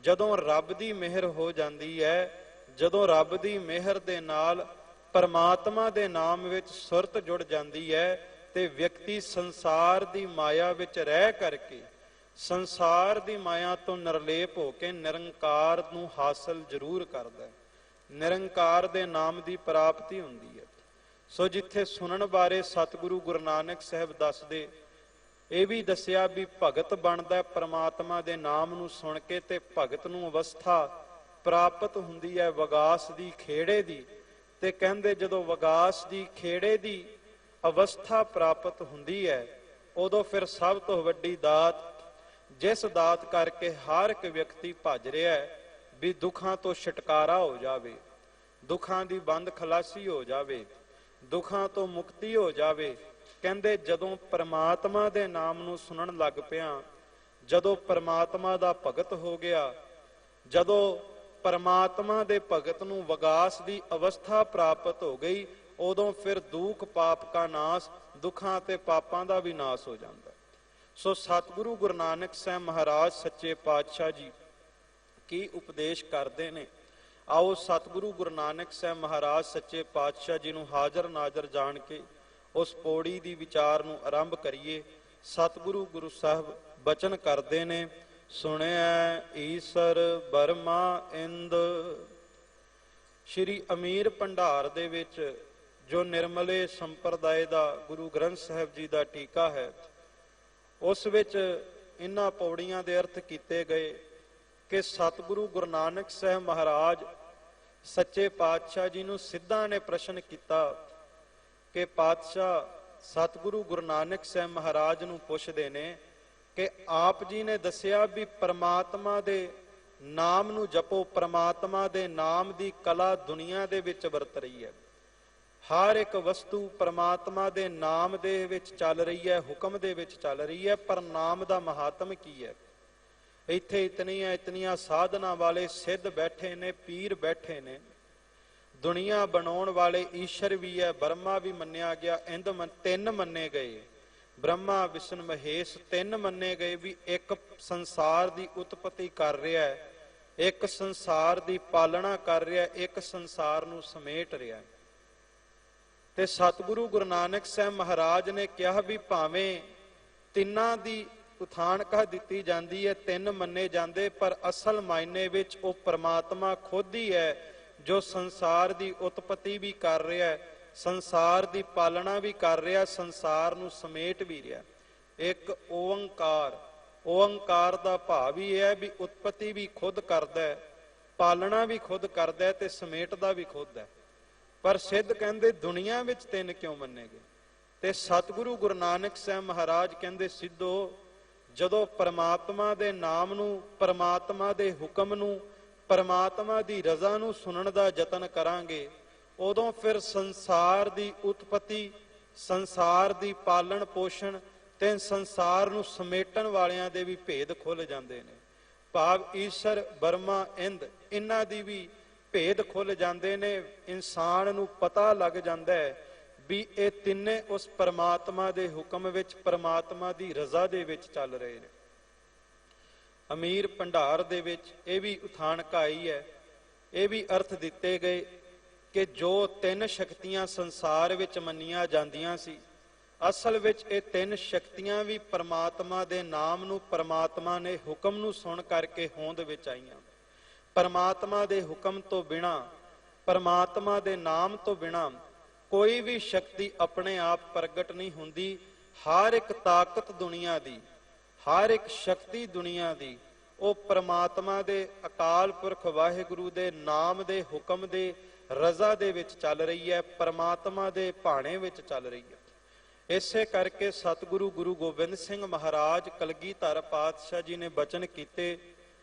ਜਦੋਂ ਰੱਬ ਦੀ ਮਿਹਰ ਹੋ ਜਾਂਦੀ ਹੈ, ਜਦੋਂ ਰੱਬ ਦੀ ਮਿਹਰ ਦੇ ਨਾਲ ਪਰਮਾਤਮਾ ਦੇ ਨਾਮ ਵਿੱਚ ਸੁਰਤ ਜੁੜ ਜਾਂਦੀ ਹੈ, ਤੇ ਵਿਅਕਤੀ ਸੰਸਾਰ ਦੀ ਮਾਇਆ ਵਿੱਚ ਰਹਿ ਕਰਕੇ, ਸੰਸਾਰ ਦੀ ਮਾਇਆ ਤੋਂ ਨਿਰਲੇਪ ਹੋ ਕੇ ਨਿਰੰਕਾਰ ਨੂੰ ਹਾਸਲ ਜ਼ਰੂਰ ਕਰਦਾ ਹੈ। ਨਿਰੰਕਾਰ ਦੇ ਨਾਮ ਦੀ ਪ੍ਰਾਪਤੀ ਹੁੰਦੀ ਹੈ। ਸੋ ਜਿੱਥੇ ਸੁਣਨ ਬਾਰੇ ਸਤਿਗੁਰੂ ਗੁਰੂ ਨਾਨਕ ਸਾਹਿਬ ਦੱਸਦੇ ਇਹ ਵੀ ਦੱਸਿਆ ਵੀ ਭਗਤ ਬਣਦਾ ਪ੍ਰਮਾਤਮਾ ਦੇ ਨਾਮ ਨੂੰ ਸੁਣ ਕੇ, ਤੇ ਭਗਤ ਨੂੰ ਅਵਸਥਾ ਪ੍ਰਾਪਤ ਹੁੰਦੀ ਹੈ ਵਿਗਾਸ ਦੀ, ਖੇੜੇ ਦੀ। ਤੇ ਕਹਿੰਦੇ ਜਦੋਂ ਵਿਗਾਸ ਦੀ, ਖੇੜੇ ਦੀ ਅਵਸਥਾ ਪ੍ਰਾਪਤ ਹੁੰਦੀ ਹੈ, ਉਦੋਂ ਫਿਰ ਸਭ ਤੋਂ ਵੱਡੀ ਦਾਤ, ਜਿਸ ਦਾਤ ਕਰਕੇ ਹਰ ਇੱਕ ਵਿਅਕਤੀ ਭੱਜ ਰਿਹਾ ਹੈ ਵੀ ਦੁੱਖਾਂ ਤੋਂ ਛੁਟਕਾਰਾ ਹੋ ਜਾਵੇ, ਦੁੱਖਾਂ ਦੀ ਬੰਦ ਖਲਾਸੀ ਹੋ ਜਾਵੇ, ਦੁੱਖਾਂ ਤੋਂ ਮੁਕਤੀ ਹੋ ਜਾਵੇ। ਕਹਿੰਦੇ ਜਦੋਂ ਪਰਮਾਤਮਾ ਦੇ ਨਾਮ ਨੂੰ ਸੁਣਨ ਲੱਗ ਪਿਆ, ਜਦੋਂ ਪਰਮਾਤਮਾ ਦਾ ਭਗਤ ਹੋ ਗਿਆ, ਜਦੋਂ ਪਰਮਾਤਮਾ ਦੇ ਭਗਤ ਨੂੰ ਵਿਗਾਸ ਦੀ ਅਵਸਥਾ ਪ੍ਰਾਪਤ ਹੋ ਗਈ, ਉਦੋਂ ਫਿਰ ਦੁੱਖ ਪਾਪ ਕਾ ਨਾਸ, ਦੁੱਖਾਂ ਤੇ ਪਾਪਾਂ ਦਾ ਵੀ ਨਾਸ ਹੋ ਜਾਂਦਾ। ਸੋ ਸਤਿਗੁਰੂ ਗੁਰੂ ਨਾਨਕ ਸਾਹਿਬ ਮਹਾਰਾਜ ਸੱਚੇ ਪਾਤਸ਼ਾਹ ਜੀ ਕੀ ਉਪਦੇਸ਼ ਕਰਦੇ ਨੇ, ਆਓ ਸਤਿਗੁਰੂ ਗੁਰੂ ਨਾਨਕ ਸਾਹਿਬ ਮਹਾਰਾਜ ਸੱਚੇ ਪਾਤਸ਼ਾਹ ਜੀ ਨੂੰ ਹਾਜ਼ਰ ਨਾਜ਼ਰ ਜਾਣ ਕੇ ਉਸ ਪੌੜੀ ਦੀ ਵਿਚਾਰ ਨੂੰ ਆਰੰਭ ਕਰੀਏ। ਸਤਿਗੁਰੂ ਗੁਰੂ ਸਾਹਿਬ ਬਚਨ ਕਰਦੇ ਨੇ, ਸੁਣਿਆ ਈਸਰ ਬਰਮਾ ਇੰਦ। ਸ਼੍ਰੀ ਅਮੀਰ ਭੰਡਾਰ ਦੇ ਵਿੱਚ ਜੋ ਨਿਰਮਲੇ ਸੰਪਰਦਾਇ ਦਾ ਗੁਰੂ ਗ੍ਰੰਥ ਸਾਹਿਬ ਜੀ ਦਾ ਟੀਕਾ ਹੈ, ਉਸ ਵਿੱਚ ਇਹਨਾਂ ਪੌੜੀਆਂ ਦੇ ਅਰਥ ਕੀਤੇ ਗਏ ਕਿ ਸਤਿਗੁਰੂ ਗੁਰੂ ਨਾਨਕ ਸਾਹਿਬ ਮਹਾਰਾਜ ਸੱਚੇ ਪਾਤਸ਼ਾਹ ਜੀ ਨੂੰ ਸਿੱਧਾ ਨੇ ਪ੍ਰਸ਼ਨ ਕੀਤਾ ਕਿ ਪਾਤਸ਼ਾਹ, ਸਤਿਗੁਰੂ ਗੁਰੂ ਨਾਨਕ ਸਾਹਿਬ ਮਹਾਰਾਜ ਨੂੰ ਪੁੱਛਦੇ ਨੇ ਕਿ ਆਪ ਜੀ ਨੇ ਦੱਸਿਆ ਵੀ ਪਰਮਾਤਮਾ ਦੇ ਨਾਮ ਨੂੰ ਜਪੋ, ਪਰਮਾਤਮਾ ਦੇ ਨਾਮ ਦੀ ਕਲਾ ਦੁਨੀਆ ਦੇ ਵਿੱਚ ਵਰਤ ਰਹੀ ਹੈ, ਹਰ ਇੱਕ ਵਸਤੂ ਪਰਮਾਤਮਾ ਦੇ ਨਾਮ ਦੇ ਵਿੱਚ ਚੱਲ ਰਹੀ ਹੈ, ਹੁਕਮ ਦੇ ਵਿੱਚ ਚੱਲ ਰਹੀ ਹੈ, ਪਰ ਨਾਮ ਦਾ ਮਹਾਤਮ ਕੀ ਹੈ? ਇੱਥੇ ਇਤਨੀਆਂ ਸਾਧਨਾ ਵਾਲੇ ਸਿੱਧ ਬੈਠੇ ਨੇ, ਪੀਰ ਬੈਠੇ ਨੇ, ਦੁਨੀਆ ਬਣਾਉਣ ਵਾਲੇ ਈਸ਼ਰ ਵੀ ਹੈ, ਬ੍ਰਹਮਾ ਵੀ ਮੰਨਿਆ ਗਿਆ, ਇੰਦ ਤਿੰਨ ਮੰਨੇ ਗਏ, ਬ੍ਰਹਮਾ ਵਿਸ਼ਨ ਮਹੇਸ਼ ਤਿੰਨ ਮੰਨੇ ਗਏ ਵੀ ਇੱਕ ਸੰਸਾਰ ਦੀ ਉਤਪਤੀ ਕਰ ਰਿਹਾ ਹੈ, ਇੱਕ ਸੰਸਾਰ ਦੀ ਪਾਲਣਾ ਕਰ ਰਿਹਾ, ਇੱਕ ਸੰਸਾਰ ਨੂੰ ਸਮੇਟ ਰਿਹਾ। ਤੇ ਸਤਿਗੁਰੂ ਗੁਰੂ ਨਾਨਕ ਸਾਹਿਬ ਮਹਾਰਾਜ ਨੇ ਕਿਹਾ ਵੀ ਭਾਵੇਂ ਤਿੰਨਾਂ ਦੀ ਉਥਾਨ ਕਹ ਦਿੱਤੀ ਜਾਂਦੀ ਹੈ, ਤਿੰਨ ਮੰਨੇ ਜਾਂਦੇ, ਪਰ ਅਸਲ ਮਾਇਨੇ ਵਿੱਚ ਉਹ ਪਰਮਾਤਮਾ ਖੁਦ ਹੀ ਹੈ ਜੋ ਸੰਸਾਰ ਦੀ ਉਤਪਤੀ ਵੀ ਕਰ ਰਿਹਾ ਹੈ, ਸੰਸਾਰ ਦੀ ਪਾਲਣਾ ਵੀ ਕਰ ਰਿਹਾ, ਸੰਸਾਰ ਨੂੰ ਸਮੇਟ ਵੀ ਰਿਹਾ। ਇੱਕ ਓੰਕਾਰ, ਓੰਕਾਰ ਦਾ ਭਾਵ ਹੀ ਹੈ ਵੀ ਉਤਪਤੀ ਵੀ ਖੁਦ ਕਰਦਾ ਹੈ, ਪਾਲਣਾ ਵੀ ਖੁਦ ਕਰਦਾ ਹੈ ਤੇ ਸਮੇਟਦਾ ਵੀ ਖੁਦ ਹੈ। ਪਰ ਸਿੱਧ ਕਹਿੰਦੇ ਦੁਨੀਆ ਵਿੱਚ ਤਿੰਨ ਕਿਉਂ ਮੰਨੇ ਗਏ? ਤੇ ਸਤਿਗੁਰੂ ਗੁਰੂ ਨਾਨਕ ਸਾਹਿਬ ਮਹਾਰਾਜ ਕਹਿੰਦੇ ਸਿੱਧੋ, ਜਦੋਂ ਪਰਮਾਤਮਾ ਦੇ ਨਾਮ ਨੂੰ, ਪਰਮਾਤਮਾ ਦੇ ਹੁਕਮ ਨੂੰ, ਪਰਮਾਤਮਾ ਦੀ ਰਜ਼ਾ ਨੂੰ ਸੁਣਨ ਦਾ ਯਤਨ ਕਰਾਂਗੇ, ਉਦੋਂ ਫਿਰ ਸੰਸਾਰ ਦੀ ਉਤਪਤੀ, ਸੰਸਾਰ ਦੀ ਪਾਲਣ ਪੋਸ਼ਣ ਤੇ ਸੰਸਾਰ ਨੂੰ ਸਮੇਟਣ ਵਾਲਿਆਂ ਦੇ ਵੀ ਭੇਦ ਖੁੱਲ ਜਾਂਦੇ ਨੇ। ਭਾਵ ਈਸ਼ਰ, ਬਰਮਾ, ਇੰਦ, ਇਹਨਾਂ ਦੀ ਵੀ ਭੇਦ ਖੁੱਲ ਜਾਂਦੇ ਨੇ। ਇਨਸਾਨ ਨੂੰ ਪਤਾ ਲੱਗ ਜਾਂਦਾ ਹੈ ਵੀ ਇਹ ਤਿੰਨੇ ਉਸ ਪਰਮਾਤਮਾ ਦੇ ਹੁਕਮ ਵਿੱਚ, ਪਰਮਾਤਮਾ ਦੀ ਰਜ਼ਾ ਦੇ ਵਿੱਚ ਚੱਲ ਰਹੇ ਨੇ। ਅਮੀਰ ਭੰਡਾਰ ਦੇ ਵਿੱਚ ਇਹ ਵੀ ਉਥਾਨ ਕਾਈ ਹੈ, ਇਹ ਵੀ ਅਰਥ ਦਿੱਤੇ ਗਏ ਕਿ ਜੋ ਤਿੰਨ ਸ਼ਕਤੀਆਂ ਸੰਸਾਰ ਵਿੱਚ ਮੰਨੀਆਂ ਜਾਂਦੀਆਂ ਸੀ, ਅਸਲ ਵਿੱਚ ਇਹ ਤਿੰਨ ਸ਼ਕਤੀਆਂ ਵੀ ਪਰਮਾਤਮਾ ਦੇ ਨਾਮ ਨੂੰ, ਪਰਮਾਤਮਾ ਨੇ ਹੁਕਮ ਨੂੰ ਸੁਣ ਕਰਕੇ ਹੋਂਦ ਵਿੱਚ ਆਈਆਂ। ਪਰਮਾਤਮਾ ਦੇ ਹੁਕਮ ਤੋਂ ਬਿਨਾਂ, ਪਰਮਾਤਮਾ ਦੇ ਨਾਮ ਤੋਂ ਬਿਨਾਂ ਕੋਈ ਵੀ ਸ਼ਕਤੀ ਆਪਣੇ ਆਪ ਪ੍ਰਗਟ ਨਹੀਂ ਹੁੰਦੀ। ਹਰ ਇੱਕ ਤਾਕਤ ਦੁਨੀਆ ਦੀ, ਹਰ ਇੱਕ ਸ਼ਕਤੀ ਦੁਨੀਆ ਦੀ, ਉਹ ਪਰਮਾਤਮਾ ਦੇ ਅਕਾਲ ਪੁਰਖ ਵਾਹਿਗੁਰੂ ਦੇ ਨਾਮ ਦੇ ਹੁਕਮ ਦੇ ਰਜ਼ਾ ਦੇ ਵਿੱਚ ਚੱਲ ਰਹੀ ਹੈ, ਪਰਮਾਤਮਾ ਦੇ ਭਾਣੇ ਵਿੱਚ ਚੱਲ ਰਹੀ ਹੈ। ਇਸੇ ਕਰਕੇ ਸਤਿਗੁਰੂ ਗੁਰੂ ਗੋਬਿੰਦ ਸਿੰਘ ਮਹਾਰਾਜ ਕਲਗੀਧਰ ਪਾਤਸ਼ਾਹ ਜੀ ਨੇ ਬਚਨ ਕੀਤੇ,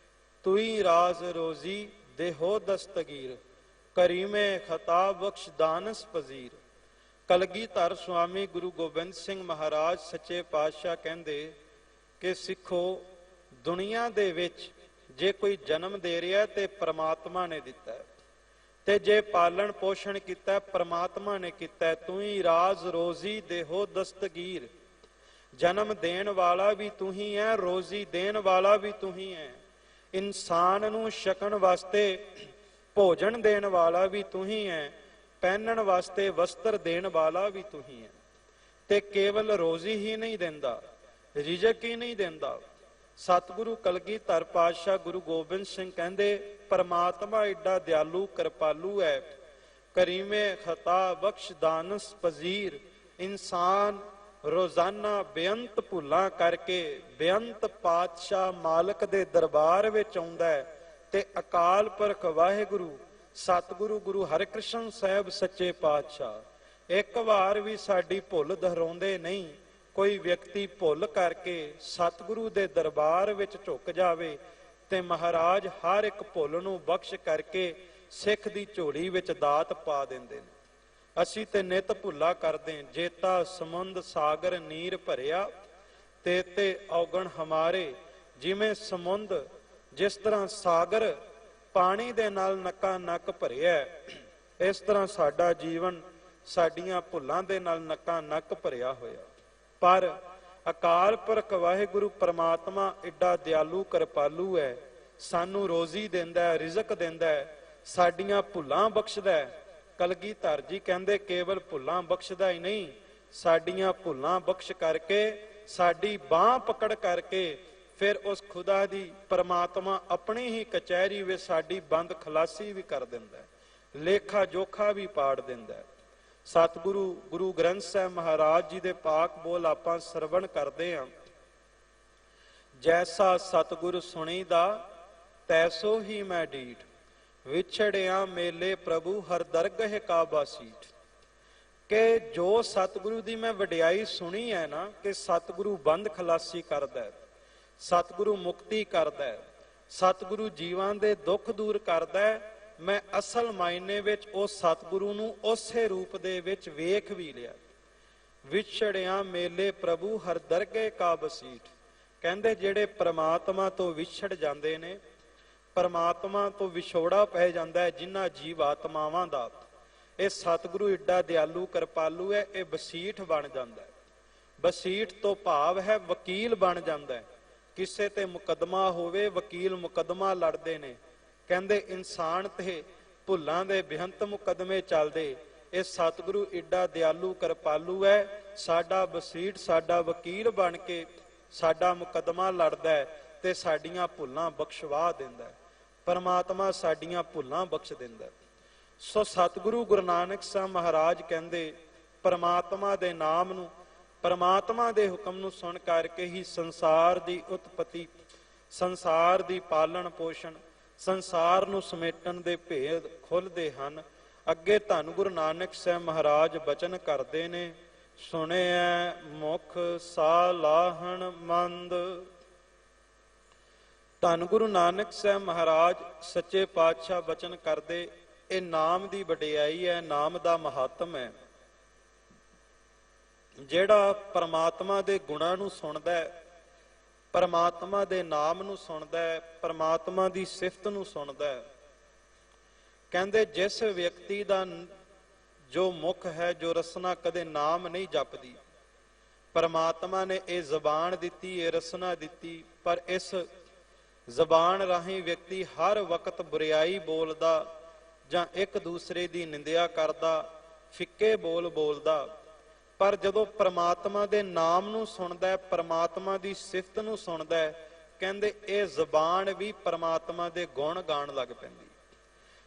ਤੁਈ ਰਾਜ਼ ਰੋਜ਼ੀ ਦੇਹੋ ਦਸਤਗੀਰ, ਕਰੀਮੇ ਖਤਾ ਬਖਸ਼ ਦਾਨਸ ਪਜ਼ੀਰ। ਕਲਗੀਧਰ ਸੁਆਮੀ ਗੁਰੂ ਗੋਬਿੰਦ ਸਿੰਘ ਮਹਾਰਾਜ ਸੱਚੇ ਪਾਤਸ਼ਾਹ ਕਹਿੰਦੇ ਕਿ ਸਿੱਖੋ, ਦੁਨੀਆ ਦੇ ਵਿੱਚ ਜੇ ਕੋਈ ਜਨਮ ਦੇ ਰਿਹਾ ਤੇ ਪਰਮਾਤਮਾ ਨੇ ਦਿੱਤਾ, ਤੇ ਜੇ ਪਾਲਣ ਪੋਸ਼ਣ ਕੀਤਾ ਪਰਮਾਤਮਾ ਨੇ ਕੀਤਾ। ਤੂੰ ਹੀ ਰਾਜ਼ ਰੋਜ਼ੀ ਦੇਹੋ ਦਸਤਗੀਰ, ਜਨਮ ਦੇਣ ਵਾਲਾ ਵੀ ਤੂੰ ਹੀ ਹੈ, ਰੋਜ਼ੀ ਦੇਣ ਵਾਲਾ ਵੀ ਤੂੰ ਹੀ ਹੈ। ਇਨਸਾਨ ਨੂੰ ਛਕਣ ਵਾਸਤੇ ਭੋਜਨ ਦੇਣ ਵਾਲਾ ਵੀ ਤੂੰ ਹੀ ਹੈ, ਪਹਿਨਣ ਵਾਸਤੇ ਵਸਤਰ ਦੇਣ ਵਾਲਾ ਵੀ ਤੂੰ ਹੀ ਹੈ। ਤੇ ਕੇਵਲ ਰੋਜ਼ੀ ਹੀ ਨਹੀਂ ਦਿੰਦਾ, ਰਿਜ਼ਕ ਹੀ ਨਹੀਂ ਦਿੰਦਾ। ਸਤਿਗੁਰੂ ਕਲਗੀਧਰ ਪਾਤਸ਼ਾਹ ਗੁਰੂ ਗੋਬਿੰਦ ਸਿੰਘ ਕਹਿੰਦੇ ਪਰਮਾਤਮਾ ਏਡਾ ਦਿਆਲੂ ਕਿਰਪਾਲੂ ਹੈ, ਕਰੀਮੇ ਖਤਾ ਬਖਸ਼ ਦਾਨਸ ਪਜ਼ੀਰ। ਇਨਸਾਨ ਰੋਜ਼ਾਨਾ ਬੇਅੰਤ ਭੁੱਲਾਂ ਕਰਕੇ ਬੇਅੰਤ ਪਾਤਸ਼ਾਹ ਮਾਲਕ ਦੇ ਦਰਬਾਰ ਵਿੱਚ ਆਉਂਦਾ ਹੈ ਤੇ ਅਕਾਲ ਪੁਰਖ ਵਾਹਿਗੁਰੂ ਸਤਿਗੁਰੂ ਗੁਰੂ ਹਰਿਕ੍ਰਿਸ਼ਨ ਸਾਹਿਬ ਸੱਚੇ ਪਾਤਸ਼ਾਹ ਇੱਕ ਵਾਰ ਵੀ ਸਾਡੀ ਭੁੱਲ ਦੁਹਰਾਉਂਦੇ ਨਹੀਂ। ਕੋਈ ਵਿਅਕਤੀ ਭੁੱਲ ਕਰਕੇ ਸਤਿਗੁਰੂ ਦੇ ਦਰਬਾਰ ਵਿੱਚ ਝੁਕ ਜਾਵੇ ਤੇ ਮਹਾਰਾਜ ਹਰ ਇੱਕ ਭੁੱਲ ਨੂੰ ਬਖਸ਼ ਕਰਕੇ ਸਿੱਖ ਦੀ ਝੋਲੀ ਵਿੱਚ ਦਾਤ ਪਾ ਦਿੰਦੇ ਨੇ। ਅਸੀਂ ਤੇ ਨਿਤ ਭੁੱਲਾ ਕਰਦੇ, ਜੇਤਾ ਸਮੁੰਦ ਸਾਗਰ ਨੀਰ ਭਰਿਆ ਤੇ ਔਗਣ ਹਮਾਰੇ। ਜਿਵੇਂ ਸਮੁੰਦ ਜਿਸ ਤਰ੍ਹਾਂ ਸਾਗਰ ਪਾਣੀ ਦੇ ਨਾਲ ਨੱਕਾ ਨੱਕ ਭਰਿਆ, ਇਸ ਤਰ੍ਹਾਂ ਸਾਡਾ ਜੀਵਨ ਸਾਡੀਆਂ ਭੁੱਲਾਂ ਦੇ ਨਾਲ ਨੱਕਾ ਨੱਕ ਭਰਿਆ ਹੋਇਆ। ਪਰ ਅਕਾਲ ਪੁਰਖ ਵਾਹਿਗੁਰੂ ਪਰਮਾਤਮਾ ਏਡਾ ਦਿਆਲੂ ਕਿਰਪਾਲੂ ਹੈ, ਸਾਨੂੰ ਰੋਜ਼ੀ ਦਿੰਦਾ ਹੈ, ਰਿਜ਼ਕ ਦਿੰਦਾ ਹੈ, ਸਾਡੀਆਂ ਭੁੱਲਾਂ ਬਖਸ਼ਦਾ ਹੈ। ਕਲਗੀਧਰ ਜੀ ਕਹਿੰਦੇ ਕੇਵਲ ਭੁੱਲਾਂ ਬਖਸ਼ਦਾ ਹੀ ਨਹੀਂ, ਸਾਡੀਆਂ ਭੁੱਲਾਂ ਬਖਸ਼ ਕਰਕੇ ਸਾਡੀ ਬਾਹ ਪਕੜ ਕਰਕੇ ਫਿਰ ਉਸ ਖੁਦਾ ਦੀ ਪਰਮਾਤਮਾ ਆਪਣੀ ਹੀ ਕਚਹਿਰੀ ਵਿੱਚ ਸਾਡੀ ਬੰਦ ਖਲਾਸੀ ਵੀ ਕਰ ਦਿੰਦਾ ਹੈ, ਲੇਖਾ ਜੋਖਾ ਵੀ ਪਾੜ ਦਿੰਦਾ ਹੈ। ਸਤਿਗੁਰੂ ਗੁਰੂ ਗ੍ਰੰਥ ਸਾਹਿਬ ਮਹਾਰਾਜ ਜੀ ਦੇ ਪਾਕ ਬੋਲ ਆਪਾਂ ਸਰਵਣ ਕਰਦੇ ਹਾਂ। ਜੈਸਾ ਸਤਿਗੁਰ ਸੁਣੀਦਾ ਤੈਸੋ ਹੀ ਮੈਂ ਡੀਠ, ਵਿਛੜਿਆ ਮੇਲੇ ਪ੍ਰਭੂ ਹਰ ਦਰਗਹ ਕਾ ਬਾਸੀਠ। ਕਿ ਜੋ ਸਤਿਗੁਰੂ ਦੀ ਮੈਂ ਵਡਿਆਈ ਸੁਣੀ ਹੈ ਨਾ, ਕਿ ਸਤਿਗੁਰੂ ਬੰਦ ਖਲਾਸੀ ਕਰਦਾ, ਸਤਿਗੁਰੂ ਮੁਕਤੀ ਕਰਦਾ, ਸਤਿਗੁਰੂ ਜੀਵਾਂ ਦੇ ਦੁੱਖ ਦੂਰ ਕਰਦਾ, ਮੈਂ ਅਸਲ ਮਾਇਨੇ ਵਿੱਚ ਉਸ ਸਤਿਗੁਰੂ ਨੂੰ ਉਸੇ ਰੂਪ ਦੇ ਵਿੱਚ ਵੇਖ ਵੀ ਲਿਆ। ਵਿਛੜਿਆ ਮੇਲੇ ਪ੍ਰਭੂ ਹਰ ਦਰਗਹ ਕਾ ਬਸੀਠ। ਕਹਿੰਦੇ ਜਿਹੜੇ ਪ੍ਰਮਾਤਮਾ ਤੋਂ ਵਿਛੜ ਜਾਂਦੇ ਨੇ, ਪਰਮਾਤਮਾ ਤੋਂ ਵਿਛੋੜਾ ਪੈ ਜਾਂਦਾ ਹੈ ਜਿਨ੍ਹਾਂ ਜੀਵ ਆਤਮਾਵਾਂ ਦਾ, ਇਹ ਸਤਿਗੁਰੂ ਏਡਾ ਦਿਆਲੂ ਕਿਰਪਾਲੂ ਹੈ, ਇਹ ਬਸੀਠ ਬਣ ਜਾਂਦਾ ਹੈ। ਬਸੀਠ ਤੋਂ ਭਾਵ ਹੈ ਵਕੀਲ ਬਣ ਜਾਂਦਾ ਹੈ। ਕਿਸੇ ਤੇ ਮੁਕੱਦਮਾ ਹੋਵੇ, ਵਕੀਲ ਮੁਕੱਦਮਾ ਲੜਦੇ ਨੇ, ਕਹਿੰਦੇ ਇਨਸਾਨ ਤੇ ਭੁੱਲਾਂ ਦੇ ਬੇਅੰਤ ਮੁਕੱਦਮੇ ਚੱਲਦੇ, ਇਹ ਸਤਿਗੁਰੂ ਏਡਾ ਦਿਆਲੂ ਕਿਰਪਾਲੂ ਹੈ, ਸਾਡਾ ਬਸੀਠ ਸਾਡਾ ਵਕੀਲ ਬਣ ਕੇ ਸਾਡਾ ਮੁਕੱਦਮਾ ਲੜਦਾ ਹੈ ਤੇ ਸਾਡੀਆਂ ਭੁੱਲਾਂ ਬਖਸ਼ਵਾ ਦਿੰਦਾ ਹੈ। ਪਰਮਾਤਮਾ ਸਾਡੀਆਂ ਭੁੱਲਾਂ ਬਖਸ਼ ਦਿੰਦਾ। ਸੋ ਸਤਿਗੁਰੂ ਗੁਰੂ ਨਾਨਕ ਸਾਹਿਬ ਮਹਾਰਾਜ ਕਹਿੰਦੇ ਪਰਮਾਤਮਾ ਦੇ ਨਾਮ ਨੂੰ, ਪਰਮਾਤਮਾ ਦੇ ਹੁਕਮ ਨੂੰ ਸੁਣ ਕਰਕੇ ਹੀ ਸੰਸਾਰ ਦੀ ਉਤਪਤੀ, ਸੰਸਾਰ ਦੀ ਪਾਲਣ ਪੋਸ਼ਣ, ਸੰਸਾਰ ਨੂੰ ਸਮੇਟਣ ਦੇ ਭੇਦ ਖੁੱਲ੍ਹਦੇ ਹਨ। ਅੱਗੇ ਧੰਨ ਗੁਰੂ ਨਾਨਕ ਸਾਹਿਬ ਮਹਾਰਾਜ ਬਚਨ ਕਰਦੇ ਨੇ, ਸੁਣਿਐ ਮੁਖ ਸਾਲਾਹਣ ਮੰਦ। ਧੰਨ ਗੁਰੂ ਨਾਨਕ ਸਾਹਿਬ ਮਹਾਰਾਜ ਸੱਚੇ ਪਾਤਸ਼ਾਹ ਬਚਨ ਕਰਦੇ, ਇਹ ਨਾਮ ਦੀ ਵਡਿਆਈ ਹੈ, ਨਾਮ ਦਾ ਮਹੱਤਮ ਹੈ। ਜਿਹੜਾ ਪਰਮਾਤਮਾ ਦੇ ਗੁਣਾਂ ਨੂੰ ਸੁਣਦਾ ਹੈ, ਪਰਮਾਤਮਾ ਦੇ ਨਾਮ ਨੂੰ ਸੁਣਦਾ ਹੈ, ਪਰਮਾਤਮਾ ਦੀ ਸਿਫਤ ਨੂੰ ਸੁਣਦਾ ਹੈ, ਕਹਿੰਦੇ ਜਿਸ ਵਿਅਕਤੀ ਦਾ ਜੋ ਮੁਖ ਹੈ, ਜੋ ਰਸਨਾ ਕਦੇ ਨਾਮ ਨਹੀਂ ਜਪਦੀ, ਪਰਮਾਤਮਾ ਨੇ ਇਹ ਜ਼ਬਾਨ ਦਿੱਤੀ, ਇਹ ਰਸਨਾ ਦਿੱਤੀ, ਪਰ ਇਸ ਜ਼ਬਾਨ ਰਾਹੀਂ ਵਿਅਕਤੀ ਹਰ ਵਕਤ ਬੁਰਿਆਈ ਬੋਲਦਾ ਜਾਂ ਇੱਕ ਦੂਸਰੇ ਦੀ ਨਿੰਦਿਆ ਕਰਦਾ, ਫਿੱਕੇ ਬੋਲ ਬੋਲਦਾ। ਪਰ ਜਦੋਂ ਪਰਮਾਤਮਾ ਦੇ ਨਾਮ ਨੂੰ ਸੁਣਦਾ ਹੈ, ਪਰਮਾਤਮਾ ਦੀ ਸਿਫਤ ਨੂੰ ਸੁਣਦਾ ਹੈ, ਕਹਿੰਦੇ ਇਹ ਜ਼ਬਾਨ ਵੀ ਪਰਮਾਤਮਾ ਦੇ ਗੁਣ ਗਾਣ ਲੱਗ ਪੈਂਦੀ।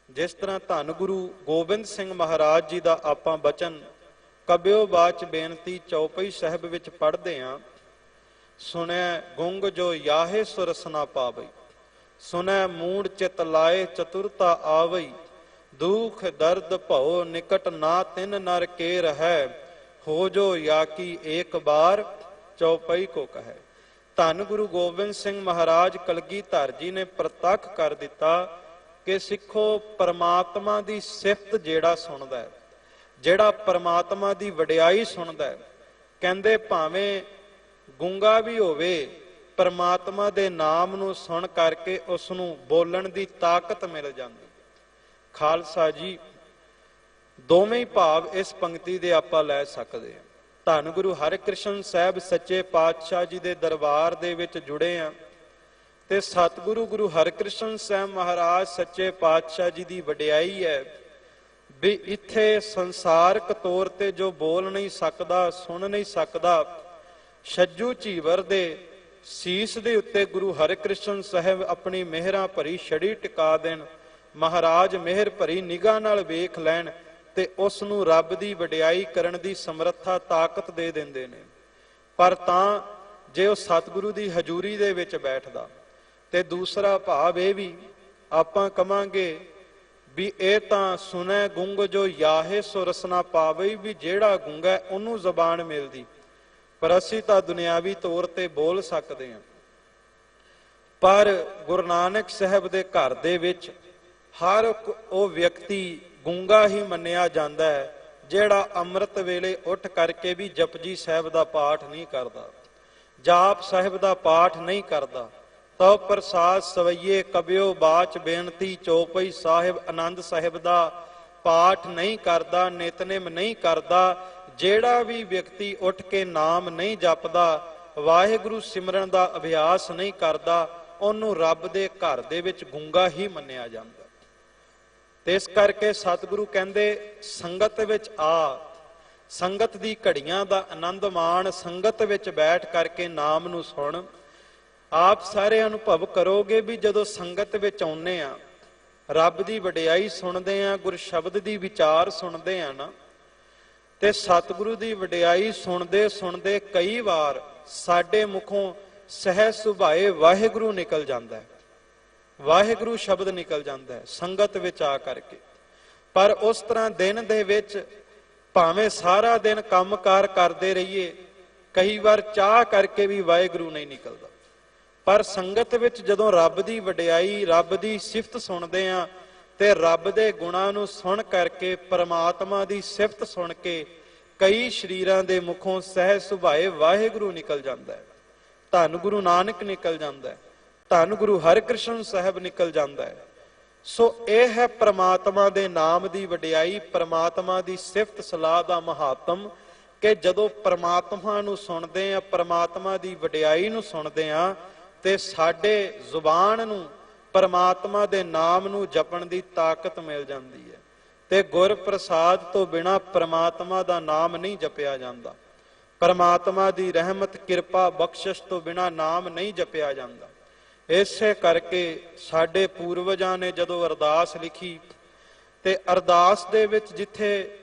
ਜਿਸ ਤਰ੍ਹਾਂ ਧੰਨ ਗੁਰੂ ਗੋਬਿੰਦ ਸਿੰਘ ਮਹਾਰਾਜ ਜੀ ਦਾ ਆਪਾਂ ਬਚਨ ਕਬਿਓ ਬਾਚ ਬੇਨਤੀ ਚੌਪਈ ਸਾਹਿਬ ਵਿੱਚ ਪੜ੍ਹਦੇ ਹਾਂ, ਸੁਣੈ ਗੁੰਗ ਜੋ ਯਾਹੇ ਸੁਰਸਨਾ ਪਾਵਈ, ਸੁਣੈ ਮੂੜ ਚਿਤ ਲਾਏ ਚਤੁਰਤਾ ਆਵਈ, ਦੁਖ ਦਰਦ ਭਉ ਨਿਕਟ ਨਾ ਤਿਨ ਨਰ ਕੇ ਰਹੈ, ਹੋ ਜੋ ਯਾ ਕੀ ਏਕ ਬਾਰ ਚੌਪਈ ਕੋ ਕਹੈ। ਧੰਨ ਗੁਰੂ ਗੋਬਿੰਦ ਸਿੰਘ ਮਹਾਰਾਜ ਕਲਗੀਧਰ ਜੀ ਨੇ ਪ੍ਰਤੱਖ ਕਰ ਦਿੱਤਾ ਕਿ ਸਿੱਖੋ ਪਰਮਾਤਮਾ ਦੀ ਸਿਫਤ ਜਿਹੜਾ ਸੁਣਦਾ ਹੈ, ਜਿਹੜਾ ਪਰਮਾਤਮਾ ਦੀ ਵਡਿਆਈ ਸੁਣਦਾ ਹੈ, ਕਹਿੰਦੇ ਭਾਵੇਂ ਗੂੰਗਾ ਵੀ ਹੋਵੇ, ਪਰਮਾਤਮਾ ਦੇ ਨਾਮ ਨੂੰ ਸੁਣ ਕਰਕੇ ਉਸ ਨੂੰ ਬੋਲਣ ਦੀ ਤਾਕਤ ਮਿਲ ਜਾਂਦੀ। ਖਾਲਸਾ ਜੀ ਦੋਵੇਂ ਹੀ ਭਾਵ ਇਸ ਪੰਕਤੀ ਦੇ ਆਪਾਂ ਲੈ ਸਕਦੇ ਹਾਂ। ਧੰਨ ਗੁਰੂ ਹਰਿਕ੍ਰਿਸ਼ਨ ਸਾਹਿਬ ਸੱਚੇ ਪਾਤਸ਼ਾਹ ਜੀ ਦੇ ਦਰਬਾਰ ਦੇ ਵਿੱਚ ਜੁੜੇ ਹਾਂ ਤੇ ਸਤਿਗੁਰੂ ਗੁਰੂ ਹਰਿਕ੍ਰਿਸ਼ਨ ਸਾਹਿਬ ਮਹਾਰਾਜ ਸੱਚੇ ਪਾਤਸ਼ਾਹ ਜੀ ਦੀ ਵਡਿਆਈ ਹੈ ਵੀ ਇੱਥੇ ਸੰਸਾਰਕ ਤੌਰ ਤੇ ਜੋ ਬੋਲ ਨਹੀਂ ਸਕਦਾ, ਸੁਣ ਨਹੀਂ ਸਕਦਾ, ਛੱਜੂ ਝੀਵਰ ਦੇ ਸੀਸ ਦੇ ਉੱਤੇ ਗੁਰੂ ਹਰਿਕ੍ਰਿਸ਼ਨ ਸਾਹਿਬ ਆਪਣੀ ਮਿਹਰਾਂ ਭਰੀ ਛੜੀ ਟਿਕਾ ਦੇਣ, ਮਹਾਰਾਜ ਮਿਹਰ ਭਰੀ ਨਿਗਾਹ ਨਾਲ ਵੇਖ ਲੈਣ ਤੇ ਉਸ ਨੂੰ ਰੱਬ ਦੀ ਵਡਿਆਈ ਕਰਨ ਦੀ ਸਮਰੱਥਾ ਤਾਕਤ ਦੇ ਦਿੰਦੇ ਨੇ। ਪਰ ਤਾਂ ਜੇ ਉਹ ਸਤਿਗੁਰੂ ਦੀ ਹਜ਼ੂਰੀ ਦੇ ਵਿੱਚ ਬੈਠਦਾ। ਤੇ ਦੂਸਰਾ ਭਾਵ ਇਹ ਵੀ ਆਪਾਂ ਕਵਾਂਗੇ ਵੀ ਇਹ ਤਾਂ ਸੁਣੈ ਗੁੰਗ ਜੋ ਯਾਹੇ ਸੋ ਰਸਨਾ ਪਾਵੇ, ਵੀ ਜਿਹੜਾ ਗੁੰਗਾ ਉਹਨੂੰ ਜ਼ਬਾਨ ਮਿਲਦੀ, ਪਰ ਅਸੀਂ ਤਾਂ ਦੁਨਿਆਵੀ ਤੌਰ ਤੇ ਬੋਲ ਸਕਦੇ ਹਾਂ। ਪਰ ਗੁਰੂ ਨਾਨਕ ਸਾਹਿਬ ਦੇ ਘਰ ਦੇ ਵਿੱਚ ਹਰ ਉਹ ਵਿਅਕਤੀ ਗੂੰਗਾ ਹੀ ਮੰਨਿਆ ਜਾਂਦਾ ਹੈ ਜਿਹੜਾ ਅੰਮ੍ਰਿਤ ਵੇਲੇ ਉੱਠ ਕਰਕੇ ਵੀ ਜਪਜੀ ਸਾਹਿਬ ਦਾ ਪਾਠ ਨਹੀਂ ਕਰਦਾ, ਜਾਪ ਸਾਹਿਬ ਦਾ ਪਾਠ ਨਹੀਂ ਕਰਦਾ। ਤਉ ਪ੍ਰਸਾਦ ਸਵਈਏ ਕਬਿਓ ਬਾਚ ਬੇਨਤੀ ਚੌਪਈ ਸਾਹਿਬ ਆਨੰਦ ਸਾਹਿਬ ਦਾ ਪਾਠ ਨਹੀਂ ਕਰਦਾ, ਨਿਤਨੇਮ ਨਹੀਂ ਕਰਦਾ। ਜਿਹੜਾ ਵੀ ਵਿਅਕਤੀ ਉੱਠ ਕੇ ਨਾਮ ਨਹੀਂ ਜਪਦਾ, ਵਾਹਿਗੁਰੂ ਸਿਮਰਨ ਦਾ ਅਭਿਆਸ ਨਹੀਂ ਕਰਦਾ, ਉਹਨੂੰ ਰੱਬ ਦੇ ਘਰ ਦੇ ਵਿੱਚ ਗੂੰਗਾ ਹੀ ਮੰਨਿਆ ਜਾਂਦਾ। ਤੇ ਇਸ ਕਰਕੇ ਸਤਿਗੁਰੂ ਕਹਿੰਦੇ ਸੰਗਤ ਵਿੱਚ ਆ, ਸੰਗਤ ਦੀ ਘੜੀਆਂ ਦਾ ਆਨੰਦ ਮਾਣ, ਸੰਗਤ ਵਿੱਚ ਬੈਠ ਕਰਕੇ ਨਾਮ ਨੂੰ ਸੁਣ। ਆਪ ਸਾਰੇ ਅਨੁਭਵ ਕਰੋਗੇ ਵੀ ਜਦੋਂ ਸੰਗਤ ਵਿੱਚ ਆਉਂਦੇ ਆ, ਰੱਬ ਦੀ ਵਡਿਆਈ ਸੁਣਦੇ ਆ, ਗੁਰ ਸ਼ਬਦ ਦੀ ਵਿਚਾਰ ਸੁਣਦੇ ਆ ਨਾ, ਤੇ ਸਤਿਗੁਰੂ ਦੀ ਵਡਿਆਈ ਸੁਣਦੇ ਸੁਣਦੇ ਕਈ ਵਾਰ ਸਾਡੇ ਮੁਖੋਂ ਸਹਿਜ ਸੁਭਾਏ ਵਾਹਿਗੁਰੂ ਨਿਕਲ ਜਾਂਦਾ ਹੈ, ਵਾਹਿਗੁਰੂ ਸ਼ਬਦ ਨਿਕਲ ਜਾਂਦਾ ਹੈ ਸੰਗਤ ਵਿੱਚ ਆ ਕਰਕੇ। ਪਰ ਉਸ ਤਰ੍ਹਾਂ ਦਿਨ ਦੇ ਵਿੱਚ ਭਾਵੇਂ ਸਾਰਾ ਦਿਨ ਕੰਮਕਾਰ ਕਰਦੇ ਰਹੀਏ, ਕਈ ਵਾਰ ਚਾਹ ਕਰਕੇ ਵੀ ਵਾਹਿਗੁਰੂ ਨਹੀਂ ਨਿਕਲਦਾ। ਪਰ ਸੰਗਤ ਵਿੱਚ ਜਦੋਂ ਰੱਬ ਦੀ ਵਡਿਆਈ, ਰੱਬ ਦੀ ਸਿਫਤ ਸੁਣਦੇ ਆ, ਤੇ ਰੱਬ ਦੇ ਗੁਣਾਂ ਨੂੰ ਸੁਣ ਕਰਕੇ, ਪਰਮਾਤਮਾ ਦੀ ਸਿਫਤ ਸੁਣ ਕੇ ਕਈ ਸ਼ਰੀਰਾਂ ਦੇ ਮੁਖੋਂ ਸਹਿਜ ਸੁਭਾਏ ਵਾਹਿਗੁਰੂ ਨਿਕਲ ਜਾਂਦਾ ਹੈ, ਧੰਨ ਗੁਰੂ ਨਾਨਕ ਨਿਕਲ ਜਾਂਦਾ ਹੈ, ਧੰਨ ਗੁਰੂ ਹਰਿਕ੍ਰਿਸ਼ਨ ਸਾਹਿਬ ਨਿਕਲ ਜਾਂਦਾ ਹੈ। ਸੋ ਇਹ ਹੈ ਪ੍ਰਮਾਤਮਾ ਦੇ ਨਾਮ ਦੀ ਵਡਿਆਈ, ਪ੍ਰਮਾਤਮਾ ਦੀ ਸਿਫਤ ਸਲਾਹ ਦਾ ਮਹਾਤਮ, ਕਿ ਜਦੋਂ ਪ੍ਰਮਾਤਮਾ ਨੂੰ ਸੁਣਦੇ ਆ, ਪ੍ਰਮਾਤਮਾ ਦੀ ਵਡਿਆਈ ਨੂੰ ਸੁਣਦੇ ਆ, ਤੇ ਸਾਡੇ ਜ਼ੁਬਾਨ ਨੂੰ ਪ੍ਰਮਾਤਮਾ ਦੇ ਨਾਮ ਨੂੰ ਜਪਣ ਦੀ ਤਾਕਤ ਮਿਲ ਜਾਂਦੀ ਹੈ। ਤੇ ਗੁਰ ਪ੍ਰਸਾਦ ਤੋਂ ਬਿਨਾਂ ਪ੍ਰਮਾਤਮਾ ਦਾ ਨਾਮ ਨਹੀਂ ਜਪਿਆ ਜਾਂਦਾ, ਪ੍ਰਮਾਤਮਾ ਦੀ ਰਹਿਮਤ ਕਿਰਪਾ ਬਖਸ਼ਿਸ਼ ਤੋਂ ਬਿਨਾਂ ਨਾਮ ਨਹੀਂ ਜਪਿਆ ਜਾਂਦਾ। ਇਸੇ ਕਰਕੇ ਸਾਡੇ ਪੂਰਵਜਾਂ ਨੇ ਜਦੋਂ ਅਰਦਾਸ ਲਿਖੀ, ਤੇ ਅਰਦਾਸ ਦੇ ਵਿੱਚ ਜਿੱਥੇ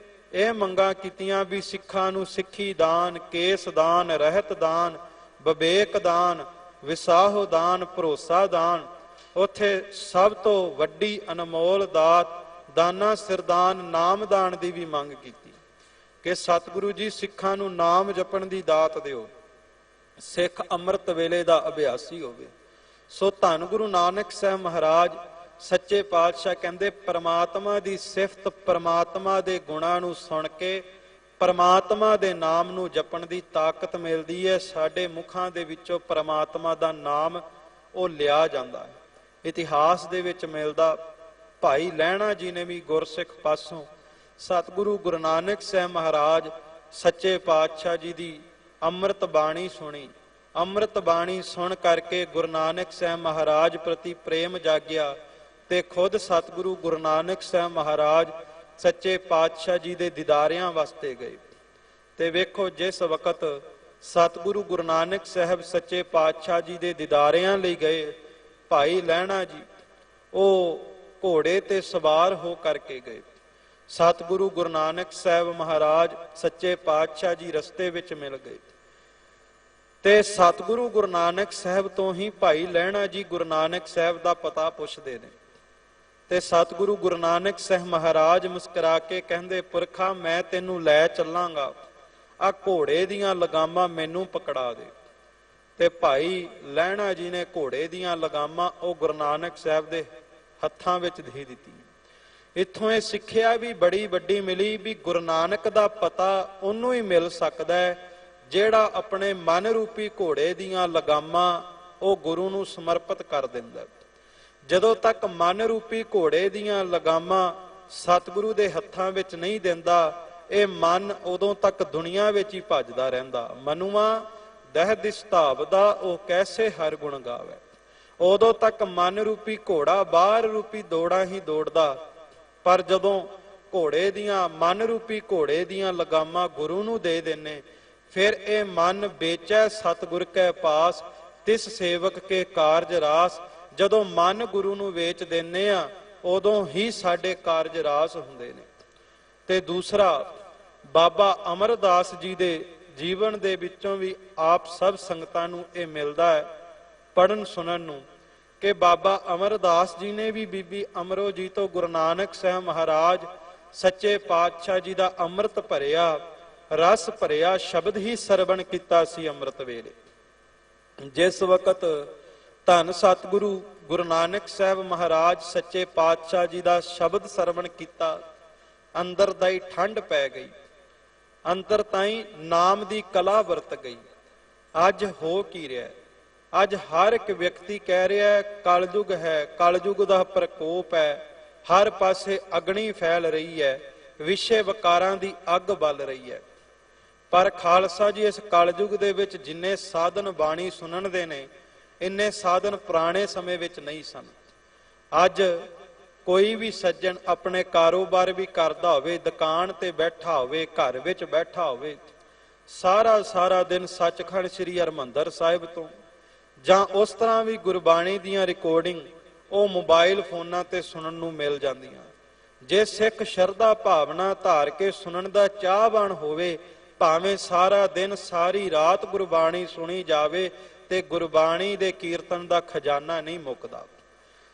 ਇਹ ਮੰਗਾਂ ਕੀਤੀਆਂ ਵੀ ਸਿੱਖਾਂ ਨੂੰ ਸਿੱਖੀ ਦਾਨ, ਕੇਸ ਦਾਨ, ਰਹਿਤ ਦਾਨ, ਵਿਵੇਕ ਦਾਨ, ਵਿਸਾਹੋ ਦਾਨ, ਭਰੋਸਾ ਦਾਨ, ਉੱਥੇ ਸਭ ਤੋਂ ਵੱਡੀ ਅਨਮੋਲ ਦਾਤ ਦਾਨਾ ਸਿਰਦਾਨ ਨਾਮ ਦਾਨ ਦੀ ਵੀ ਮੰਗ ਕੀਤੀ ਕਿ ਸਤਿਗੁਰੂ ਜੀ ਸਿੱਖਾਂ ਨੂੰ ਨਾਮ ਜਪਣ ਦੀ ਦਾਤ ਦਿਓ, ਸਿੱਖ ਅੰਮ੍ਰਿਤ ਵੇਲੇ ਦਾ ਅਭਿਆਸੀ ਹੋਵੇ। ਸੋ ਧੰਨ ਗੁਰੂ ਨਾਨਕ ਸਾਹਿਬ ਮਹਾਰਾਜ ਸੱਚੇ ਪਾਤਸ਼ਾਹ ਕਹਿੰਦੇ ਪਰਮਾਤਮਾ ਦੀ ਸਿਫਤ, ਪਰਮਾਤਮਾ ਦੇ ਗੁਣਾਂ ਨੂੰ ਸੁਣ ਕੇ ਪਰਮਾਤਮਾ ਦੇ ਨਾਮ ਨੂੰ ਜਪਣ ਦੀ ਤਾਕਤ ਮਿਲਦੀ ਹੈ। ਸਾਡੇ ਮੁਖਾਂ ਦੇ ਵਿੱਚੋਂ ਪਰਮਾਤਮਾ ਦਾ ਨਾਮ ਉਹ ਲਿਆ ਜਾਂਦਾ ਹੈ। ਇਤਿਹਾਸ ਦੇ ਵਿੱਚ ਮਿਲਦਾ, ਭਾਈ ਲਹਿਣਾ ਜੀ ਨੇ ਵੀ ਗੁਰਸਿੱਖ ਪਾਸੋਂ ਸਤਿਗੁਰੂ ਗੁਰੂ ਨਾਨਕ ਸਾਹਿਬ ਮਹਾਰਾਜ ਸੱਚੇ ਪਾਤਸ਼ਾਹ ਜੀ ਦੀ ਅੰਮ੍ਰਿਤ ਬਾਣੀ ਸੁਣੀ। ਅੰਮ੍ਰਿਤ ਬਾਣੀ ਸੁਣ ਕਰਕੇ ਗੁਰੂ ਨਾਨਕ ਸਾਹਿਬ ਮਹਾਰਾਜ ਪ੍ਰਤੀ ਪ੍ਰੇਮ ਜਾਗਿਆ, ਤੇ ਖੁਦ ਸਤਿਗੁਰੂ ਗੁਰੂ ਨਾਨਕ ਸਾਹਿਬ ਮਹਾਰਾਜ ਸੱਚੇ ਪਾਤਸ਼ਾਹ ਜੀ ਦੇ ਦੀਦਾਰਿਆਂ ਵਾਸਤੇ ਗਏ। ਤੇ ਵੇਖੋ ਜਿਸ ਵਕਤ ਸਤਿਗੁਰੂ ਗੁਰੂ ਨਾਨਕ ਸਾਹਿਬ ਸੱਚੇ ਪਾਤਸ਼ਾਹ ਜੀ ਦੇ ਦੀਦਾਰਿਆਂ ਲਈ ਗਏ, ਭਾਈ ਲਹਿਣਾ ਜੀ ਉਹ ਘੋੜੇ ਤੇ ਸਵਾਰ ਹੋ ਕਰਕੇ ਗਏ। ਸਤਿਗੁਰੂ ਗੁਰੂ ਨਾਨਕ ਸਾਹਿਬ ਮਹਾਰਾਜ ਸੱਚੇ ਪਾਤਸ਼ਾਹ ਜੀ ਰਸਤੇ ਵਿੱਚ ਮਿਲ ਗਏ, ਤੇ ਸਤਿਗੁਰੂ ਗੁਰੂ ਨਾਨਕ ਸਾਹਿਬ ਤੋਂ ਹੀ ਭਾਈ ਲਹਿਣਾ ਜੀ ਗੁਰੂ ਨਾਨਕ ਸਾਹਿਬ ਦਾ ਪਤਾ ਪੁੱਛਦੇ ਨੇ। ਤੇ ਸਤਿਗੁਰੂ ਗੁਰੂ ਨਾਨਕ ਸਾਹਿਬ ਮਹਾਰਾਜ ਮੁਸਕਰਾ ਕੇ ਕਹਿੰਦੇ, ਪੁਰਖਾ ਮੈਂ ਤੈਨੂੰ ਲੈ ਚੱਲਾਂਗਾ, ਆ ਘੋੜੇ ਦੀਆਂ ਲਗਾਮਾਂ ਮੈਨੂੰ ਪਕੜਾ ਦੇ। ਤੇ ਭਾਈ ਲਹਿਣਾ ਜੀ ਨੇ ਘੋੜੇ ਦੀਆਂ ਲਗਾਮਾਂ ਉਹ ਗੁਰੂ ਨਾਨਕ ਸਾਹਿਬ ਦੇ ਹੱਥਾਂ ਵਿੱਚ ਦੇ ਦਿੱਤੀ। ਇੱਥੋਂ ਇਹ ਸਿੱਖਿਆ ਵੀ ਬੜੀ ਵੱਡੀ ਮਿਲੀ ਵੀ ਗੁਰੂ ਨਾਨਕ ਦਾ ਪਤਾ ਉਹਨੂੰ ਹੀ ਮਿਲ ਸਕਦਾ ਹੈ ਜਿਹੜਾ ਆਪਣੇ ਮਨ ਰੂਪੀ ਘੋੜੇ ਦੀਆਂ ਲਗਾਮਾਂ ਉਹ ਗੁਰੂ ਨੂੰ ਸਮਰਪਿਤ ਕਰ ਦਿੰਦਾ। ਜਦੋਂ ਤੱਕ ਮਨ ਰੂਪੀ ਘੋੜੇ ਦੀਆਂ ਲਗਾਮਾਂ ਸਤਿਗੁਰੂ ਦੇ ਹੱਥਾਂ ਵਿੱਚ ਨਹੀਂ ਦਿੰਦਾ, ਇਹ ਮਨ ਉਦੋਂ ਤੱਕ ਦੁਨੀਆ ਵਿੱਚ ਹੀ ਭੱਜਦਾ ਰਹਿੰਦਾ। ਮਨੁਆ ਦਹਿ ਦਿਸਤਾਵ ਦਾ ਉਹ ਕੈਸੇ ਹਰ ਗੁਣ ਗਾਵੇ। ਉਦੋਂ ਤੱਕ ਮਨ ਰੂਪੀ ਘੋੜਾ ਬਾਹਰ ਰੂਪੀ ਦੌੜਾਂ ਹੀ ਦੌੜਦਾ, ਪਰ ਜਦੋਂ ਘੋੜੇ ਦੀਆਂ ਮਨ ਰੂਪੀ ਘੋੜੇ ਦੀਆਂ ਲਗਾਮਾਂ ਗੁਰੂ ਨੂੰ ਦੇ ਦਿੰਨੇ, ਫਿਰ ਇਹ ਮਨ ਵੇਚੈ ਸਤਿਗੁਰ ਕੈ ਪਾਸ, ਤਿਸ ਸੇਵਕ ਕੇ ਕਾਰਜ ਰਾਸ। ਜਦੋਂ ਮਨ ਗੁਰੂ ਨੂੰ ਵੇਚ ਦਿੰਨੇ ਆ, ਉਦੋਂ ਹੀ ਸਾਡੇ ਕਾਰਜ ਰਾਸ ਹੁੰਦੇ ਨੇ। ਤੇ ਦੂਸਰਾ ਬਾਬਾ ਅਮਰਦਾਸ ਜੀ ਦੇ ਜੀਵਨ ਦੇ ਵਿੱਚੋਂ ਵੀ ਆਪ ਸਭ ਸੰਗਤਾਂ ਨੂੰ ਇਹ ਮਿਲਦਾ ਹੈ ਪੜ੍ਹਨ ਸੁਣਨ ਨੂੰ ਕਿ ਬਾਬਾ ਅਮਰਦਾਸ ਜੀ ਨੇ ਵੀ ਬੀਬੀ ਅਮਰੋ ਜੀ ਤੋਂ ਗੁਰੂ ਨਾਨਕ ਸਾਹਿਬ ਮਹਾਰਾਜ ਸੱਚੇ ਪਾਤਸ਼ਾਹ ਜੀ ਦਾ ਅੰਮ੍ਰਿਤ ਭਰਿਆ ਰਸ ਭਰਿਆ ਸ਼ਬਦ ਹੀ ਸਰਵਣ ਕੀਤਾ ਸੀ ਅੰਮ੍ਰਿਤ ਵੇਲੇ। ਜਿਸ ਵਕਤ ਧੰਨ ਸਤਿਗੁਰੂ ਗੁਰੂ ਨਾਨਕ ਸਾਹਿਬ ਮਹਾਰਾਜ ਸੱਚੇ ਪਾਤਸ਼ਾਹ ਜੀ ਦਾ ਸ਼ਬਦ ਸਰਵਣ ਕੀਤਾ, ਅੰਦਰ ਦਾਈ ਠੰਡ ਪੈ ਗਈ, ਅੰਦਰ ਤਾਈਂ ਨਾਮ ਦੀ ਕਲਾ ਵਰਤ ਗਈ। ਅੱਜ ਹੋ ਕੀ ਰਿਹਾ? ਅੱਜ ਹਰ ਇੱਕ ਵਿਅਕਤੀ ਕਹਿ ਰਿਹਾ ਹੈ ਕਲਯੁਗ ਹੈ, ਕਲਯੁਗ ਦਾ ਪ੍ਰਕੋਪ ਹੈ, ਹਰ ਪਾਸੇ ਅਗਨੀ ਫੈਲ ਰਹੀ ਹੈ, ਵਿਸ਼ੇ ਵਿਕਾਰਾਂ ਦੀ ਅੱਗ ਬਲ ਰਹੀ ਹੈ। ਪਰ ਖਾਲਸਾ ਜੀ ਇਸ ਕਲਯੁਗ ਦੇ ਵਿੱਚ ਜਿੰਨੇ ਸਾਧਨ ਬਾਣੀ ਸੁਣਨ ਦੇ ਨੇ, ਇੰਨੇ ਸਾਧਨ ਪੁਰਾਣੇ ਸਮੇਂ ਵਿੱਚ ਨਹੀਂ ਸਨ। ਅੱਜ ਕੋਈ ਵੀ ਸੱਜਣ ਆਪਣੇ ਕਾਰੋਬਾਰ ਵੀ ਕਰਦਾ ਹੋਵੇ, ਦੁਕਾਨ ਤੇ ਬੈਠਾ ਹੋਵੇ, ਘਰ ਵਿੱਚ ਬੈਠਾ ਹੋਵੇ, ਸਾਰਾ ਦਿਨ ਸੱਚਖੰਡ ਸ੍ਰੀ ਹਰਿਮੰਦਰ ਸਾਹਿਬ ਤੋਂ ਜਾਂ ਉਸ ਤਰ੍ਹਾਂ ਵੀ ਗੁਰਬਾਣੀ ਦੀਆਂ ਰਿਕਾਰਡਿੰਗ ਉਹ ਮੋਬਾਈਲ ਫੋਨਾਂ ਤੇ ਸੁਣਨ ਨੂੰ ਮਿਲ ਜਾਂਦੀਆਂ। ਜੇ ਸਿੱਖ ਸ਼ਰਧਾ ਭਾਵਨਾ ਧਾਰ ਕੇ ਸੁਣਨ ਦਾ ਚਾਹਵਾਨ ਹੋਵੇ, ਭਾਵੇਂ ਸਾਰਾ ਦਿਨ ਸਾਰੀ ਰਾਤ ਗੁਰਬਾਣੀ ਸੁਣੀ ਜਾਵੇ ਤੇ ਗੁਰਬਾਣੀ ਦੇ ਕੀਰਤਨ ਦਾ ਖਜ਼ਾਨਾ ਨਹੀਂ ਮੁੱਕਦਾ।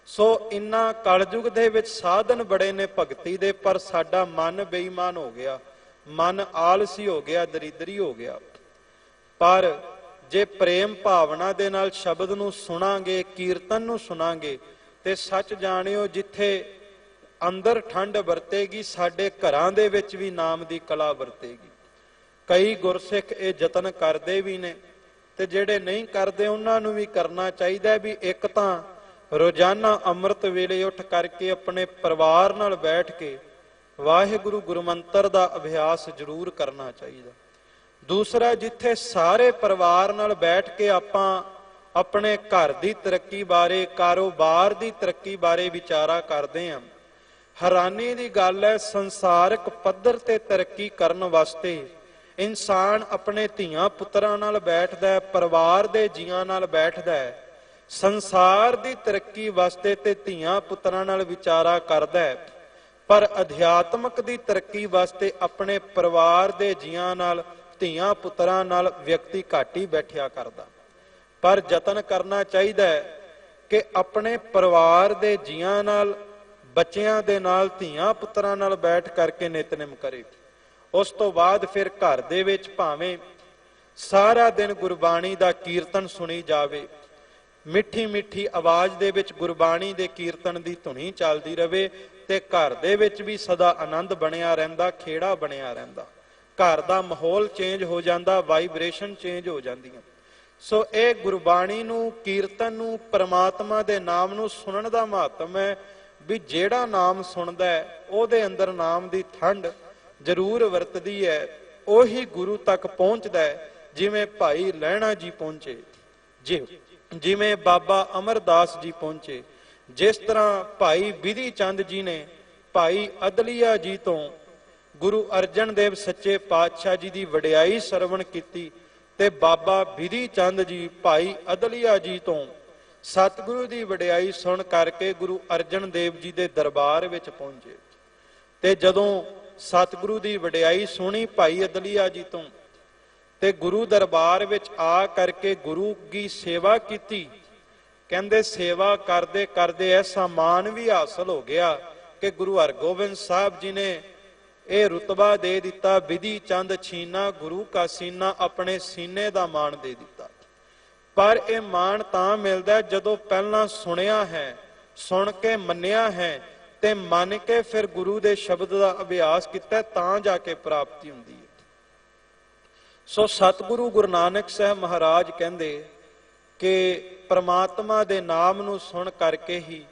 ਸੋ ਇਨ੍ਹਾਂ ਕਲਯੁਗ ਦੇ ਵਿੱਚ ਸਾਧਨ ਬੜੇ ਨੇ ਭਗਤੀ ਦੇ, ਪਰ ਸਾਡਾ ਮਨ ਬੇਈਮਾਨ ਹੋ ਗਿਆ, ਮਨ ਆਲਸੀ ਹੋ ਗਿਆ, ਦਰਿਦਰੀ ਹੋ ਗਿਆ। ਪਰ ਜੇ ਪ੍ਰੇਮ ਭਾਵਨਾ ਦੇ ਨਾਲ ਸ਼ਬਦ ਨੂੰ ਸੁਣਾਂਗੇ, ਕੀਰਤਨ ਨੂੰ ਸੁਣਾਂਗੇ, ਤੇ ਸੱਚ ਜਾਣਿਓ ਜਿੱਥੇ ਅੰਦਰ ਠੰਡ ਵਰਤੇਗੀ, ਸਾਡੇ ਘਰਾਂ ਦੇ ਵਿੱਚ ਵੀ ਨਾਮ ਦੀ ਕਲਾ ਵਰਤੇਗੀ। ਕਈ ਗੁਰਸਿੱਖ ਇਹ ਯਤਨ ਕਰਦੇ ਵੀ ਨੇ, ਤੇ ਜਿਹੜੇ ਨਹੀਂ ਕਰਦੇ ਉਹਨਾਂ ਨੂੰ ਵੀ ਕਰਨਾ ਚਾਹੀਦਾ ਵੀ ਇੱਕ ਤਾਂ ਰੋਜ਼ਾਨਾ ਅੰਮ੍ਰਿਤ ਵੇਲੇ ਉੱਠ ਕਰਕੇ ਆਪਣੇ ਪਰਿਵਾਰ ਨਾਲ ਬੈਠ ਕੇ ਵਾਹਿਗੁਰੂ ਗੁਰਮੰਤਰ ਦਾ ਅਭਿਆਸ ਜ਼ਰੂਰ ਕਰਨਾ ਚਾਹੀਦਾ। ਦੂਸਰਾ, ਜਿੱਥੇ ਸਾਰੇ ਪਰਿਵਾਰ ਨਾਲ ਬੈਠ ਕੇ ਆਪਾਂ ਆਪਣੇ ਘਰ ਦੀ ਤਰੱਕੀ ਬਾਰੇ, ਕਾਰੋਬਾਰ ਦੀ ਤਰੱਕੀ ਬਾਰੇ ਵਿਚਾਰਾ ਕਰਦੇ ਹਾਂ, ਹੈਰਾਨੀ ਦੀ ਗੱਲ ਹੈ ਸੰਸਾਰਿਕ ਪੱਧਰ ਤੇ ਤਰੱਕੀ ਕਰਨ ਵਾਸਤੇ ਇਨਸਾਨ ਆਪਣੇ ਧੀਆਂ ਪੁੱਤਰਾਂ ਨਾਲ ਬੈਠਦਾ ਹੈ, ਪਰਿਵਾਰ ਦੇ ਜੀਆਂ ਨਾਲ ਬੈਠਦਾ ਹੈ। ਸੰਸਾਰ ਦੀ ਤਰੱਕੀ ਵਾਸਤੇ ਤੇ ਧੀਆਂ ਪੁੱਤਰਾਂ ਨਾਲ ਵਿਚਾਰਾ ਕਰਦਾ ਹੈ, ਪਰ ਅਧਿਆਤਮਕ ਦੀ ਤਰੱਕੀ ਵਾਸਤੇ ਆਪਣੇ ਪਰਿਵਾਰ ਦੇ ਜੀਆਂ ਨਾਲ, ਧੀਆਂ ਪੁੱਤਰਾਂ ਨਾਲ ਵਿਅਕਤੀ ਘੱਟ ਹੀ ਬੈਠਿਆ ਕਰਦਾ। ਪਰ ਯਤਨ ਕਰਨਾ ਚਾਹੀਦਾ ਹੈ ਕਿ ਆਪਣੇ ਪਰਿਵਾਰ ਦੇ ਜੀਆਂ ਨਾਲ, ਬੱਚਿਆਂ ਦੇ ਨਾਲ, ਧੀਆਂ ਪੁੱਤਰਾਂ ਨਾਲ ਬੈਠ ਕਰਕੇ ਨਿਤਨੇਮ ਕਰੇ। ਉਸ ਤੋਂ ਬਾਅਦ ਫਿਰ ਘਰ ਦੇ ਵਿੱਚ ਭਾਵੇਂ ਸਾਰਾ ਦਿਨ ਗੁਰਬਾਣੀ ਦਾ ਕੀਰਤਨ ਸੁਣੀ ਜਾਵੇ, ਮਿੱਠੀ ਮਿੱਠੀ ਆਵਾਜ਼ ਦੇ ਵਿੱਚ ਗੁਰਬਾਣੀ ਦੇ ਕੀਰਤਨ ਦੀ ਧੁਨੀ ਚੱਲਦੀ ਰਵੇ, ਤੇ ਘਰ ਦੇ ਵਿੱਚ ਵੀ ਸਦਾ ਆਨੰਦ ਬਣਿਆ ਰਹਿੰਦਾ, ਖੇੜਾ ਬਣਿਆ ਰਹਿੰਦਾ, ਘਰ ਦਾ ਮਾਹੌਲ ਚੇਂਜ ਹੋ ਜਾਂਦਾ, ਵਾਈਬ੍ਰੇਸ਼ਨ ਚੇਂਜ ਹੋ ਜਾਂਦੀਆਂ। ਸੋ ਇਹ ਗੁਰਬਾਣੀ ਨੂੰ, ਕੀਰਤਨ ਨੂੰ, ਪਰਮਾਤਮਾ ਦੇ ਨਾਮ ਨੂੰ ਸੁਣਨ ਦਾ ਮਹੱਤਵ ਹੈ ਵੀ ਜਿਹੜਾ ਨਾਮ ਸੁਣਦਾ ਹੈ ਉਹਦੇ ਅੰਦਰ ਨਾਮ ਦੀ ਠੰਡ ਜ਼ਰੂਰ ਵਰਤਦੀ ਹੈ, ਉਹੀ ਗੁਰੂ ਤੱਕ ਪਹੁੰਚਦਾ ਹੈ। ਜਿਵੇਂ ਭਾਈ ਲਹਿਣਾ ਜੀ ਪਹੁੰਚੇ, ਜਿਵੇਂ ਬਾਬਾ ਅਮਰਦਾਸ ਜੀ ਪਹੁੰਚੇ, ਜਿਸ ਤਰ੍ਹਾਂ ਭਾਈ ਬਿਧੀ ਚੰਦ ਜੀ ਨੇ ਭਾਈ ਅਦਲੀਆ ਜੀ ਤੋਂ ਗੁਰੂ ਅਰਜਨ ਦੇਵ ਸੱਚੇ ਪਾਤਸ਼ਾਹ ਜੀ ਦੀ ਵਡਿਆਈ ਸਰਵਣ ਕੀਤੀ, ਤੇ ਬਾਬਾ ਬਿਧੀ ਚੰਦ ਜੀ ਭਾਈ ਅਦਲੀਆ ਜੀ ਤੋਂ ਸਤਿਗੁਰੂ ਦੀ ਵਡਿਆਈ ਸੁਣ ਕਰਕੇ ਗੁਰੂ ਅਰਜਨ ਦੇਵ ਜੀ ਦੇ ਦਰਬਾਰ ਵਿੱਚ ਪਹੁੰਚੇ। ਤੇ ਜਦੋਂ ਸਤਿਗੁਰੂ ਦੀ ਵਡਿਆਈ ਸੁਣੀ ਭਾਈ ਅਦਲੀਆ ਜੀ ਤੋਂ, ਤੇ ਗੁਰੂ ਦਰਬਾਰ ਵਿੱਚ ਆ ਕਰਕੇ ਗੁਰੂ ਦੀ ਸੇਵਾ ਕੀਤੀ। ਕਹਿੰਦੇ ਸੇਵਾ ਕਰਦੇ ਕਰਦੇ ਐਸਾ ਮਾਣ ਵੀ ਹਾਸਲ ਹੋ ਗਿਆ ਕਿ ਗੁਰੂ ਹਰਗੋਬਿੰਦ ਸਾਹਿਬ ਜੀ ਨੇ ਇਹ ਰੁਤਬਾ ਦੇ ਦਿੱਤਾ, ਬਿਧੀ ਚੰਦ ਛੀਨਾ ਗੁਰੂ ਕਾ ਸੀਨਾ, ਆਪਣੇ ਸੀਨੇ ਦਾ ਮਾਣ ਦੇ ਦਿੱਤਾ। ਪਰ ਇਹ ਮਾਣ ਤਾਂ ਮਿਲਦਾ ਜਦੋਂ ਪਹਿਲਾਂ ਸੁਣਿਆ ਹੈ, ਸੁਣ ਕੇ ਮੰਨਿਆ ਹੈ, ਤੇ ਮੰਨ ਕੇ ਫਿਰ ਗੁਰੂ ਦੇ ਸ਼ਬਦ ਦਾ ਅਭਿਆਸ ਕੀਤਾ, ਤਾਂ ਜਾ ਕੇ ਪ੍ਰਾਪਤੀ ਹੁੰਦੀ ਹੈ। ਸੋ ਸਤਿਗੁਰੂ ਗੁਰੂ ਨਾਨਕ ਸਾਹਿਬ ਮਹਾਰਾਜ ਕਹਿੰਦੇ ਕਿ ਪ੍ਰਮਾਤਮਾ ਦੇ ਨਾਮ ਨੂੰ ਸੁਣ ਕਰਕੇ ਹੀ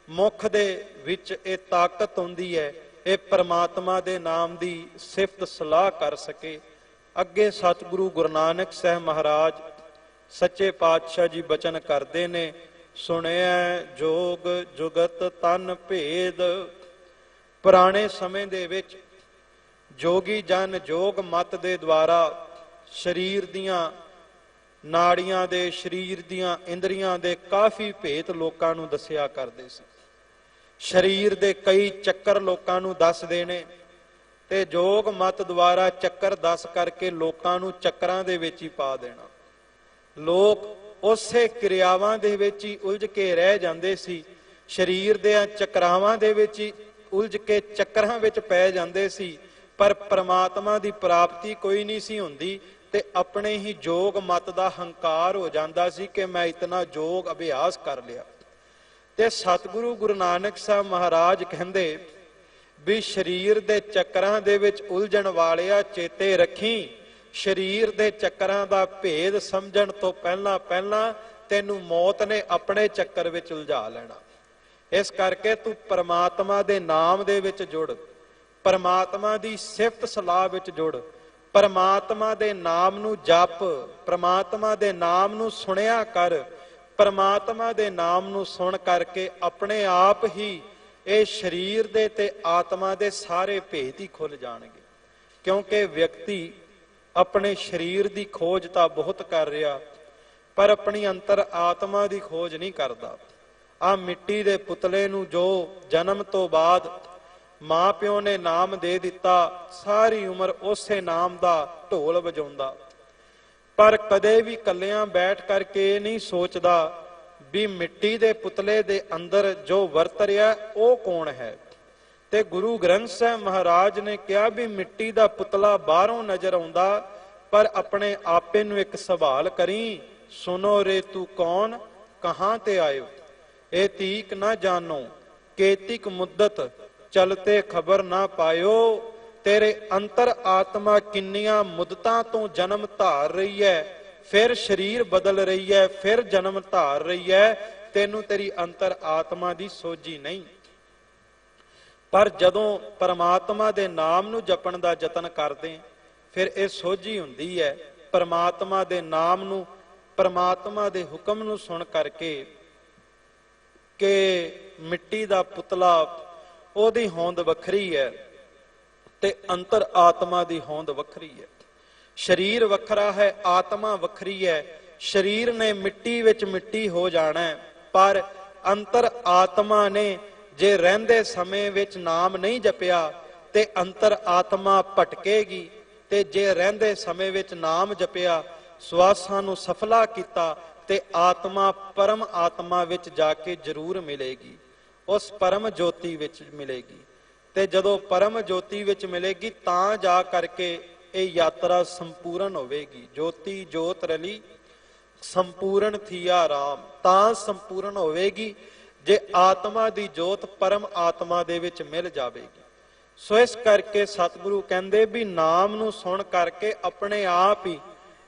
ਮੁਖ ਦੇ ਵਿੱਚ ਇਹ ਤਾਕਤ ਹੁੰਦੀ ਹੈ, ਇਹ ਪ੍ਰਮਾਤਮਾ ਦੇ ਨਾਮ ਦੀ ਸਿਫਤ ਸਲਾਹ ਕਰ ਸਕੇ। ਅੱਗੇ ਸਤਿਗੁਰੂ ਗੁਰੂ ਨਾਨਕ ਸਾਹਿਬ ਮਹਾਰਾਜ ਸੱਚੇ ਪਾਤਸ਼ਾਹ ਜੀ ਬਚਨ ਕਰਦੇ ਨੇ, ਸੁਣਿਆ ਜੋਗ ਜੁਗਤ ਤਨ ਭੇਦ। ਪੁਰਾਣੇ ਸਮੇਂ ਦੇ ਵਿੱਚ ਜੋਗੀ ਜਨ ਜੋਗ ਮਤ ਦੇ ਦੁਆਰਾ ਸਰੀਰ ਦੀਆਂ ਨਾੜੀਆਂ ਦੇ, ਸਰੀਰ ਦੀਆਂ ਇੰਦਰੀਆਂ ਦੇ ਕਾਫੀ ਭੇਤ ਲੋਕਾਂ ਨੂੰ ਦੱਸਿਆ ਕਰਦੇ ਸੀ। ਸਰੀਰ ਦੇ ਕਈ ਚੱਕਰ ਲੋਕਾਂ ਨੂੰ ਦੱਸਦੇ ਨੇ, ਤੇ ਜੋਗ ਮਤ ਦੁਆਰਾ ਚੱਕਰ ਦੱਸ ਕਰਕੇ ਲੋਕਾਂ ਨੂੰ ਚੱਕਰਾਂ ਦੇ ਵਿੱਚ ਹੀ ਪਾ ਦੇਣਾ। ਲੋਕ ਉਸੇ ਕਿਰਿਆਵਾਂ ਦੇ ਵਿੱਚ ਹੀ ਉਲਝ ਕੇ ਰਹਿ ਜਾਂਦੇ ਸੀ, ਸਰੀਰ ਦੇ ਚੱਕਰਾਵਾਂ ਦੇ ਵਿੱਚ ਹੀ ਉਲਝ ਕੇ ਚੱਕਰਾਂ ਵਿੱਚ ਪੈ ਜਾਂਦੇ ਸੀ, ਪਰ ਪ੍ਰਮਾਤਮਾ ਦੀ ਪ੍ਰਾਪਤੀ ਕੋਈ ਨਹੀਂ ਸੀ ਹੁੰਦੀ। ਤੇ ਆਪਣੇ ਹੀ ਜੋਗ ਮਤ ਦਾ ਹੰਕਾਰ ਹੋ ਜਾਂਦਾ ਸੀ ਕਿ ਮੈਂ ਇਤਨਾ ਜੋਗ ਅਭਿਆਸ ਕਰ ਲਿਆ। ਤੇ ਸਤਿਗੁਰੂ ਗੁਰੂ ਨਾਨਕ ਸਾਹਿਬ ਮਹਾਰਾਜ ਕਹਿੰਦੇ ਵੀ ਸਰੀਰ ਦੇ ਚੱਕਰਾਂ ਦੇ ਵਿੱਚ ਉਲਝਣ ਵਾਲਿਆ ਚੇਤੇ ਰੱਖੀ, ਸਰੀਰ ਦੇ ਚੱਕਰਾਂ ਦਾ ਭੇਦ ਸਮਝਣ ਤੋਂ ਪਹਿਲਾਂ ਤੈਨੂੰ ਮੌਤ ਨੇ ਆਪਣੇ ਚੱਕਰ ਵਿੱਚ ਉਲਝਾ ਲੈਣਾ। ਇਸ ਕਰਕੇ ਤੂੰ ਪਰਮਾਤਮਾ ਦੇ ਨਾਮ ਦੇ ਵਿੱਚ ਜੁੜ, ਪਰਮਾਤਮਾ ਦੀ ਸਿਫਤ ਸਲਾਹ ਵਿੱਚ ਜੁੜ, ਪਰਮਾਤਮਾ ਦੇ ਨਾਮ ਨੂੰ ਜਪ, ਪਰਮਾਤਮਾ ਦੇ ਨਾਮ ਨੂੰ ਸੁਣਿਆ ਕਰ। ਪਰਮਾਤਮਾ ਦੇ ਨਾਮ ਨੂੰ ਸੁਣ ਕਰਕੇ ਆਪਣੇ ਆਪ ਹੀ ਇਹ ਸਰੀਰ ਦੇ ਤੇ ਆਤਮਾ ਦੇ ਸਾਰੇ ਭੇਦ ਹੀ ਖੁੱਲ ਜਾਣਗੇ। ਕਿਉਂਕਿ ਵਿਅਕਤੀ ਆਪਣੇ ਸਰੀਰ ਦੀ ਖੋਜ ਤਾਂ ਬਹੁਤ ਕਰ ਰਿਹਾ, ਪਰ ਆਪਣੀ ਅੰਤਰ ਆਤਮਾ ਦੀ ਖੋਜ ਨਹੀਂ ਕਰਦਾ। ਆ ਮਿੱਟੀ ਦੇ ਪੁਤਲੇ ਨੂੰ ਜੋ ਜਨਮ ਤੋਂ ਬਾਅਦ ਮਾਂ ਪਿਓ ਨੇ ਨਾਮ ਦੇ ਦਿੱਤਾ, ਸਾਰੀ ਉਮਰ ਉਸੇ ਨਾਮ ਦਾ ਢੋਲ ਵਜਾਉਂਦਾ, ਪਰ ਕਦੇ ਵੀ ਇਕੱਲਿਆਂ ਬੈਠ ਕਰਕੇ ਇਹ ਨਹੀਂ ਸੋਚਦਾ ਵੀ ਮਿੱਟੀ ਦੇ ਪੁਤਲੇ ਦੇ ਅੰਦਰ ਜੋ ਵਰਤ ਰਿਹਾ ਉਹ ਕੌਣ ਹੈ। ਤੇ ਗੁਰੂ ਗ੍ਰੰਥ ਸਾਹਿਬ ਮਹਾਰਾਜ ਨੇ ਕਿਹਾ ਵੀ ਮਿੱਟੀ ਦਾ ਪੁਤਲਾ ਬਾਹਰੋਂ ਨਜ਼ਰ ਆਉਂਦਾ, ਪਰ ਆਪਣੇ ਆਪੇ ਨੂੰ ਇੱਕ ਸਵਾਲ ਕਰੀ, ਸੁਨੋ ਰੇ ਤੂੰ ਕੌਣ, ਕਹਾਂ ਤੇ ਆਇਓ, ਇਹ ਤੀਕ ਨਾ ਜਾਨੋ, ਕੇਤਿਕ ਮੁੱਦਤ ਚਲਤੇ ਖਬਰ ਨਾ ਪਾਇਓ। ਤੇਰੇ ਅੰਤਰ ਆਤਮਾ ਕਿੰਨੀਆਂ ਮੁੱਦਤਾਂ ਤੋਂ ਜਨਮ ਧਾਰ ਰਹੀ ਹੈ, ਫਿਰ ਸਰੀਰ ਬਦਲ ਰਹੀ ਹੈ, ਫਿਰ ਜਨਮ ਧਾਰ ਰਹੀ ਹੈ, ਤੈਨੂੰ ਤੇਰੀ ਅੰਤਰ ਆਤਮਾ ਦੀ ਸੋਝੀ ਨਹੀਂ। ਪਰ ਜਦੋਂ ਪਰਮਾਤਮਾ ਦੇ ਨਾਮ ਨੂੰ ਜਪਣ ਦਾ ਯਤਨ ਕਰਦੇ, ਫਿਰ ਇਹ ਸੋਝੀ ਹੁੰਦੀ ਹੈ। ਪਰਮਾਤਮਾ ਦੇ ਨਾਮ ਨੂੰ, ਪਰਮਾਤਮਾ ਦੇ ਹੁਕਮ ਨੂੰ ਸੁਣ ਕਰਕੇ ਕਿ ਮਿੱਟੀ ਦਾ ਪੁਤਲਾ ਉਹਦੀ ਹੋਂਦ ਵੱਖਰੀ ਹੈ ਤੇ ਅੰਤਰ ਆਤਮਾ ਦੀ ਹੋਂਦ ਵੱਖਰੀ ਹੈ। ਸਰੀਰ ਵੱਖਰਾ ਹੈ, ਆਤਮਾ ਵੱਖਰੀ ਹੈ। ਸਰੀਰ ਨੇ ਮਿੱਟੀ ਵਿੱਚ ਮਿੱਟੀ ਹੋ ਜਾਣਾ ਹੈ, ਪਰ ਅੰਤਰ ਆਤਮਾ ਨੇ ਜੇ ਰਹਿੰਦੇ ਸਮੇਂ ਵਿੱਚ ਨਾਮ ਨਹੀਂ ਜਪਿਆ ਤੇ ਅੰਤਰ ਆਤਮਾ ਭਟਕੇਗੀ, ਤੇ ਜੇ ਰਹਿੰਦੇ ਸਮੇਂ ਵਿੱਚ ਨਾਮ ਜਪਿਆ, ਸਵਾਸਾਂ ਨੂੰ ਸਫਲਾ ਕੀਤਾ, ਤੇ ਆਤਮਾ ਪਰਮ ਆਤਮਾ ਵਿੱਚ ਜਾ ਕੇ ਜ਼ਰੂਰ ਮਿਲੇਗੀ, ਉਸ ਪਰਮ ਜੋਤੀ ਵਿੱਚ ਮਿਲੇਗੀ। ਤੇ ਜਦੋਂ ਪਰਮ ਜੋਤੀ ਵਿੱਚ ਮਿਲੇਗੀ ਤਾਂ ਜਾ ਕਰਕੇ ਇਹ ਯਾਤਰਾ ਸੰਪੂਰਨ ਹੋਵੇਗੀ। ਜੋਤੀ ਜੋਤ ਰਲੀ ਸੰਪੂਰਨ ਥੀਆ ਰਾਮ, ਤਾਂ ਸੰਪੂਰਨ ਹੋਵੇਗੀ ਜੇ ਆਤਮਾ ਦੀ ਜੋਤ ਪਰਮ ਆਤਮਾ ਦੇ ਵਿੱਚ ਮਿਲ ਜਾਵੇਗੀ। ਸੋ ਇਸ ਕਰਕੇ ਸਤਿਗੁਰੂ ਕਹਿੰਦੇ ਵੀ ਨਾਮ ਨੂੰ ਸੁਣ ਕਰਕੇ ਆਪਣੇ ਆਪ ਹੀ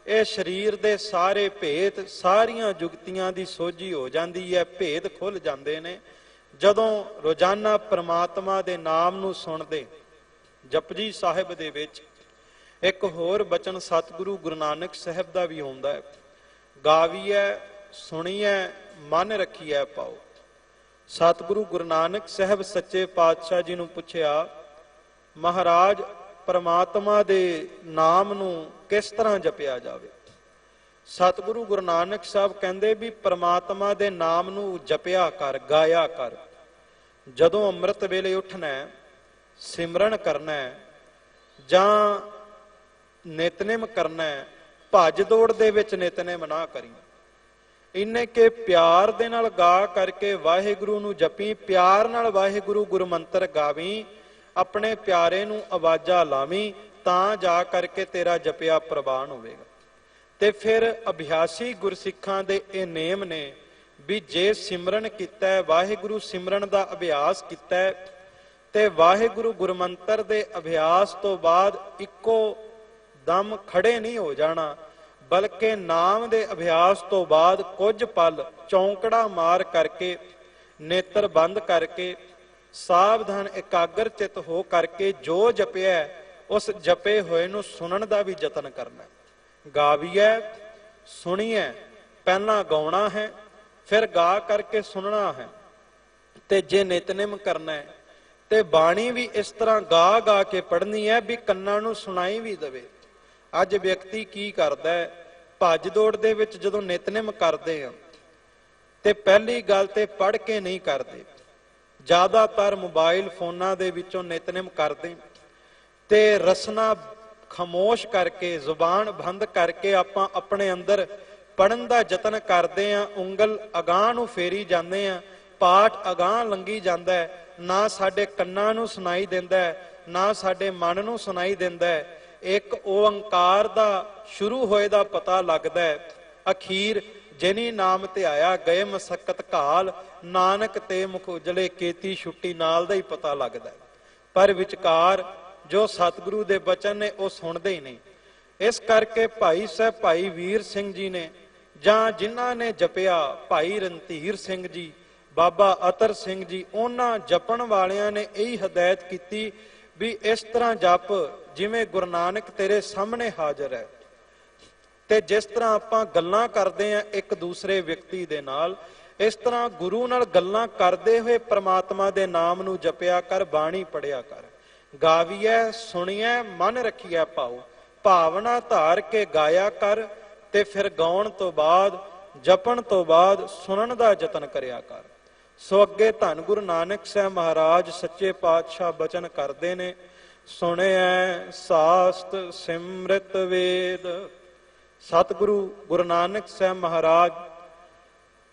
ਇਹ ਸਰੀਰ ਦੇ ਸਾਰੇ ਭੇਦ, ਸਾਰੀਆਂ ਜੁਗਤੀਆਂ ਦੀ ਸੋਝੀ ਹੋ ਜਾਂਦੀ ਹੈ, ਭੇਦ ਖੁੱਲ ਜਾਂਦੇ ਨੇ। ਜਦੋਂ ਰੋਜ਼ਾਨਾ ਪ੍ਰਮਾਤਮਾ ਦੇ ਨਾਮ ਨੂੰ ਸੁਣਦੇ, ਜਪਜੀ ਸਾਹਿਬ ਦੇ ਵਿੱਚ ਇੱਕ ਹੋਰ ਬਚਨ ਸਤਿਗੁਰੂ ਗੁਰੂ ਨਾਨਕ ਸਾਹਿਬ ਦਾ ਵੀ ਆਉਂਦਾ ਹੈ, ਗਾਵੀਐ ਸੁਣੀਐ ਮਨ ਰੱਖੀਐ ਪਾਓ। ਸਤਿਗੁਰੂ ਗੁਰੂ ਨਾਨਕ ਸਾਹਿਬ ਸੱਚੇ ਪਾਤਸ਼ਾਹ ਜੀ ਨੂੰ ਪੁੱਛਿਆ, ਮਹਾਰਾਜ ਪਰਮਾਤਮਾ ਦੇ ਨਾਮ ਨੂੰ ਕਿਸ ਤਰ੍ਹਾਂ ਜਪਿਆ ਜਾਵੇ। ਸਤਿਗੁਰੂ ਗੁਰੂ ਨਾਨਕ ਸਾਹਿਬ ਕਹਿੰਦੇ ਵੀ ਪਰਮਾਤਮਾ ਦੇ ਨਾਮ ਨੂੰ ਜਪਿਆ ਕਰ, ਗਾਇਆ ਕਰ। ਜਦੋਂ ਅੰਮ੍ਰਿਤ ਵੇਲੇ ਉੱਠਣਾ, ਸਿਮਰਨ ਕਰਨਾ ਜਾਂ ਨਿਤਨੇਮ ਕਰਨਾ, ਭੱਜ ਦੌੜ ਦੇ ਵਿੱਚ ਨਿਤਨੇਮ ਨਾ ਕਰੀ। ਇੰਨੇ ਕਿ ਪਿਆਰ ਦੇ ਨਾਲ ਗਾ ਕਰਕੇ ਵਾਹਿਗੁਰੂ ਨੂੰ ਜਪੀ, ਪਿਆਰ ਨਾਲ ਵਾਹਿਗੁਰੂ ਗੁਰੂ ਮੰਤਰ ਗਾਵੀਂ, ਆਪਣੇ ਪਿਆਰੇ ਨੂੰ ਆਵਾਜ਼ਾਂ ਲਾਵੀਂ, ਤਾਂ ਜਾ ਕਰਕੇ ਤੇਰਾ ਜਪਿਆ ਪ੍ਰਵਾਨ ਹੋਵੇਗਾ। ਤੇ ਫਿਰ ਅਭਿਆਸੀ ਗੁਰਸਿੱਖਾਂ ਦੇ ਇਹ ਨੇਮ ਨੇ ਵੀ ਜੇ ਸਿਮਰਨ ਕੀਤਾ, ਵਾਹਿਗੁਰੂ ਸਿਮਰਨ ਦਾ ਅਭਿਆਸ ਕੀਤਾ, ਤੇ ਵਾਹਿਗੁਰੂ ਗੁਰਮੰਤਰ ਦੇ ਅਭਿਆਸ ਤੋਂ ਬਾਅਦ ਇੱਕੋ ਦਮ ਖੜੇ ਨਹੀਂ ਹੋ ਜਾਣਾ, ਬਲਕਿ ਨਾਮ ਦੇ ਅਭਿਆਸ ਤੋਂ ਬਾਅਦ ਕੁਝ ਪਲ ਚੌਂਕੜਾ ਮਾਰ ਕਰਕੇ, ਨੇਤਰ ਬੰਦ ਕਰਕੇ, ਸਾਵਧਾਨ ਇਕਾਗਰ ਚਿਤ ਹੋ ਕਰਕੇ ਜੋ ਜਪਿਆ ਉਸ ਜਪੇ ਹੋਏ ਨੂੰ ਸੁਣਨ ਦਾ ਵੀ ਯਤਨ ਕਰਨਾ। ਗਾਵੀਐ ਸੁਣੀਐ, ਪਹਿਲਾਂ ਗਾਉਣਾ ਹੈ, ਫਿਰ ਗਾ ਕਰਕੇ ਸੁਣਨਾ ਹੈ। ਤੇ ਜੇ ਨਿਤਨੇਮ ਕਰਨਾ ਹੈ ਤੇ ਬਾਣੀ ਵੀ ਇਸ ਤਰ੍ਹਾਂ ਗਾ ਗਾ ਕੇ ਪੜ੍ਹਨੀ ਹੈ ਵੀ ਕੰਨਾਂ ਨੂੰ ਸੁਣਾਈ ਵੀ ਦੇਵੇ। ਅੱਜ ਵਿਅਕਤੀ ਕੀ ਕਰਦਾ ਹੈ, ਭੱਜ ਦੌੜ ਦੇ ਵਿੱਚ ਜਦੋਂ ਨਿਤਨੇਮ ਕਰਦੇ ਆ ਤੇ ਪਹਿਲੀ ਗੱਲ ਤੇ ਪੜ੍ਹ ਕੇ ਨਹੀਂ ਕਰਦੇ, ਜ਼ਿਆਦਾਤਰ ਮੋਬਾਈਲ ਫੋਨਾਂ ਦੇ ਵਿੱਚੋਂ ਨਿਤਨੇਮ ਕਰਦੇ ਤੇ ਰਸਨਾ ਖਾਮੋਸ਼ ਕਰਕੇ, ਜ਼ੁਬਾਨ ਬੰਦ ਕਰਕੇ ਆਪਾਂ ਆਪਣੇ ਅੰਦਰ ਪੜਨ ਦਾ ਯਤਨ ਕਰਦੇ ਆਂ, ਉਂਗਲ ਅਗਾਂਹ ਨੂੰ ਫੇਰੀ ਜਾਂਦੇ ਆਂ, ਪਾਠ ਅਗਾਂਹ ਲੰਘੀ ਜਾਂਦਾ ਹੈ, ਨਾ ਸਾਡੇ ਕੰਨਾਂ ਨੂੰ ਸੁਣਾਈ ਦਿੰਦਾ ਹੈ, ਨਾ ਸਾਡੇ ਮਨ ਨੂੰ ਸੁਣਾਈ ਦਿੰਦਾ ਹੈ। ਇੱਕ ਓੰਕਾਰ ਦਾ ਸ਼ੁਰੂ ਹੋਏ ਦਾ ਪਤਾ ਲੱਗਦਾ ਹੈ, ਅਖੀਰ ਜਿਨੀ ਨਾਮ ਧਿਆਇਆ ਗਏ ਮਸਕਤ ਘਾਲ, ਨਾਨਕ ਤੇ ਮੁਖ ਉਜਲੇ ਕੀਤੀ ਛੁੱਟੀ ਨਾਲ ਦਾ ਹੀ ਪਤਾ ਲੱਗਦਾ ਹੈ। ਪਰ ਵਿਚਕਾਰ ਜੋ ਸਤਿਗੁਰੂ ਦੇ ਬਚਨ ਨੇ ਉਹ ਸੁਣਦੇ ਹੀ ਨਹੀਂ। ਇਸ ਕਰਕੇ ਭਾਈ ਸਾਹਿਬ ਭਾਈ ਵੀਰ ਸਿੰਘ ਜੀ ਨੇ, ਜਾਂ ਜਿਨ੍ਹਾਂ ਨੇ ਜਪਿਆ, ਭਾਈ ਰਣਧੀਰ ਸਿੰਘ ਜੀ, ਬਾਬਾ ਅਤਰ ਸਿੰਘ ਜੀ, ਉਹਨਾਂ ਜਪਣ ਵਾਲਿਆਂ ਨੇ ਇਹੀ ਹਦਾਇਤ ਕੀਤੀ ਵੀ ਇਸ ਤਰ੍ਹਾਂ ਜਪ ਜਿਵੇਂ ਗੁਰੂ ਨਾਨਕ ਤੇਰੇ ਸਾਹਮਣੇ ਹਾਜ਼ਰ ਹੈ। ਤੇ ਜਿਸ ਤਰ੍ਹਾਂ ਆਪਾਂ ਗੱਲਾਂ ਕਰਦੇ ਆਂ ਇੱਕ ਦੂਸਰੇ ਵਿਅਕਤੀ ਦੇ ਨਾਲ, ਇਸ ਤਰ੍ਹਾਂ ਗੁਰੂ ਨਾਲ ਗੱਲਾਂ ਕਰਦੇ ਹੋਏ ਪ੍ਰਮਾਤਮਾ ਦੇ ਨਾਮ ਨੂੰ ਜਪਿਆ ਕਰ, ਬਾਣੀ ਪੜਿਆ ਕਰ। ਗਾਵੀਐ ਸੁਣੀਐ ਮਨ ਰੱਖੀਐ ਭਾਉ, ਭਾਵਨਾ ਧਾਰ ਕੇ ਗਾਇਆ ਕਰ। ਤੇ ਫਿਰ ਗਾਉਣ ਤੋਂ ਬਾਅਦ, ਜਪਣ ਤੋਂ ਬਾਅਦ ਸੁਣਨ ਦਾ ਯਤਨ ਕਰਿਆ ਕਰ। ਸੋ ਅੱਗੇ ਧੰਨ ਗੁਰੂ ਨਾਨਕ ਸਾਹਿਬ ਮਹਾਰਾਜ ਸੱਚੇ ਪਾਤਸ਼ਾਹ ਬਚਨ ਕਰਦੇ ਨੇ, ਸੁਣਿਐ ਸਾਸਤ ਸਿਮਰਤ ਵੇਦ। ਸਤਿਗੁਰੂ ਗੁਰੂ ਨਾਨਕ ਸਾਹਿਬ ਮਹਾਰਾਜ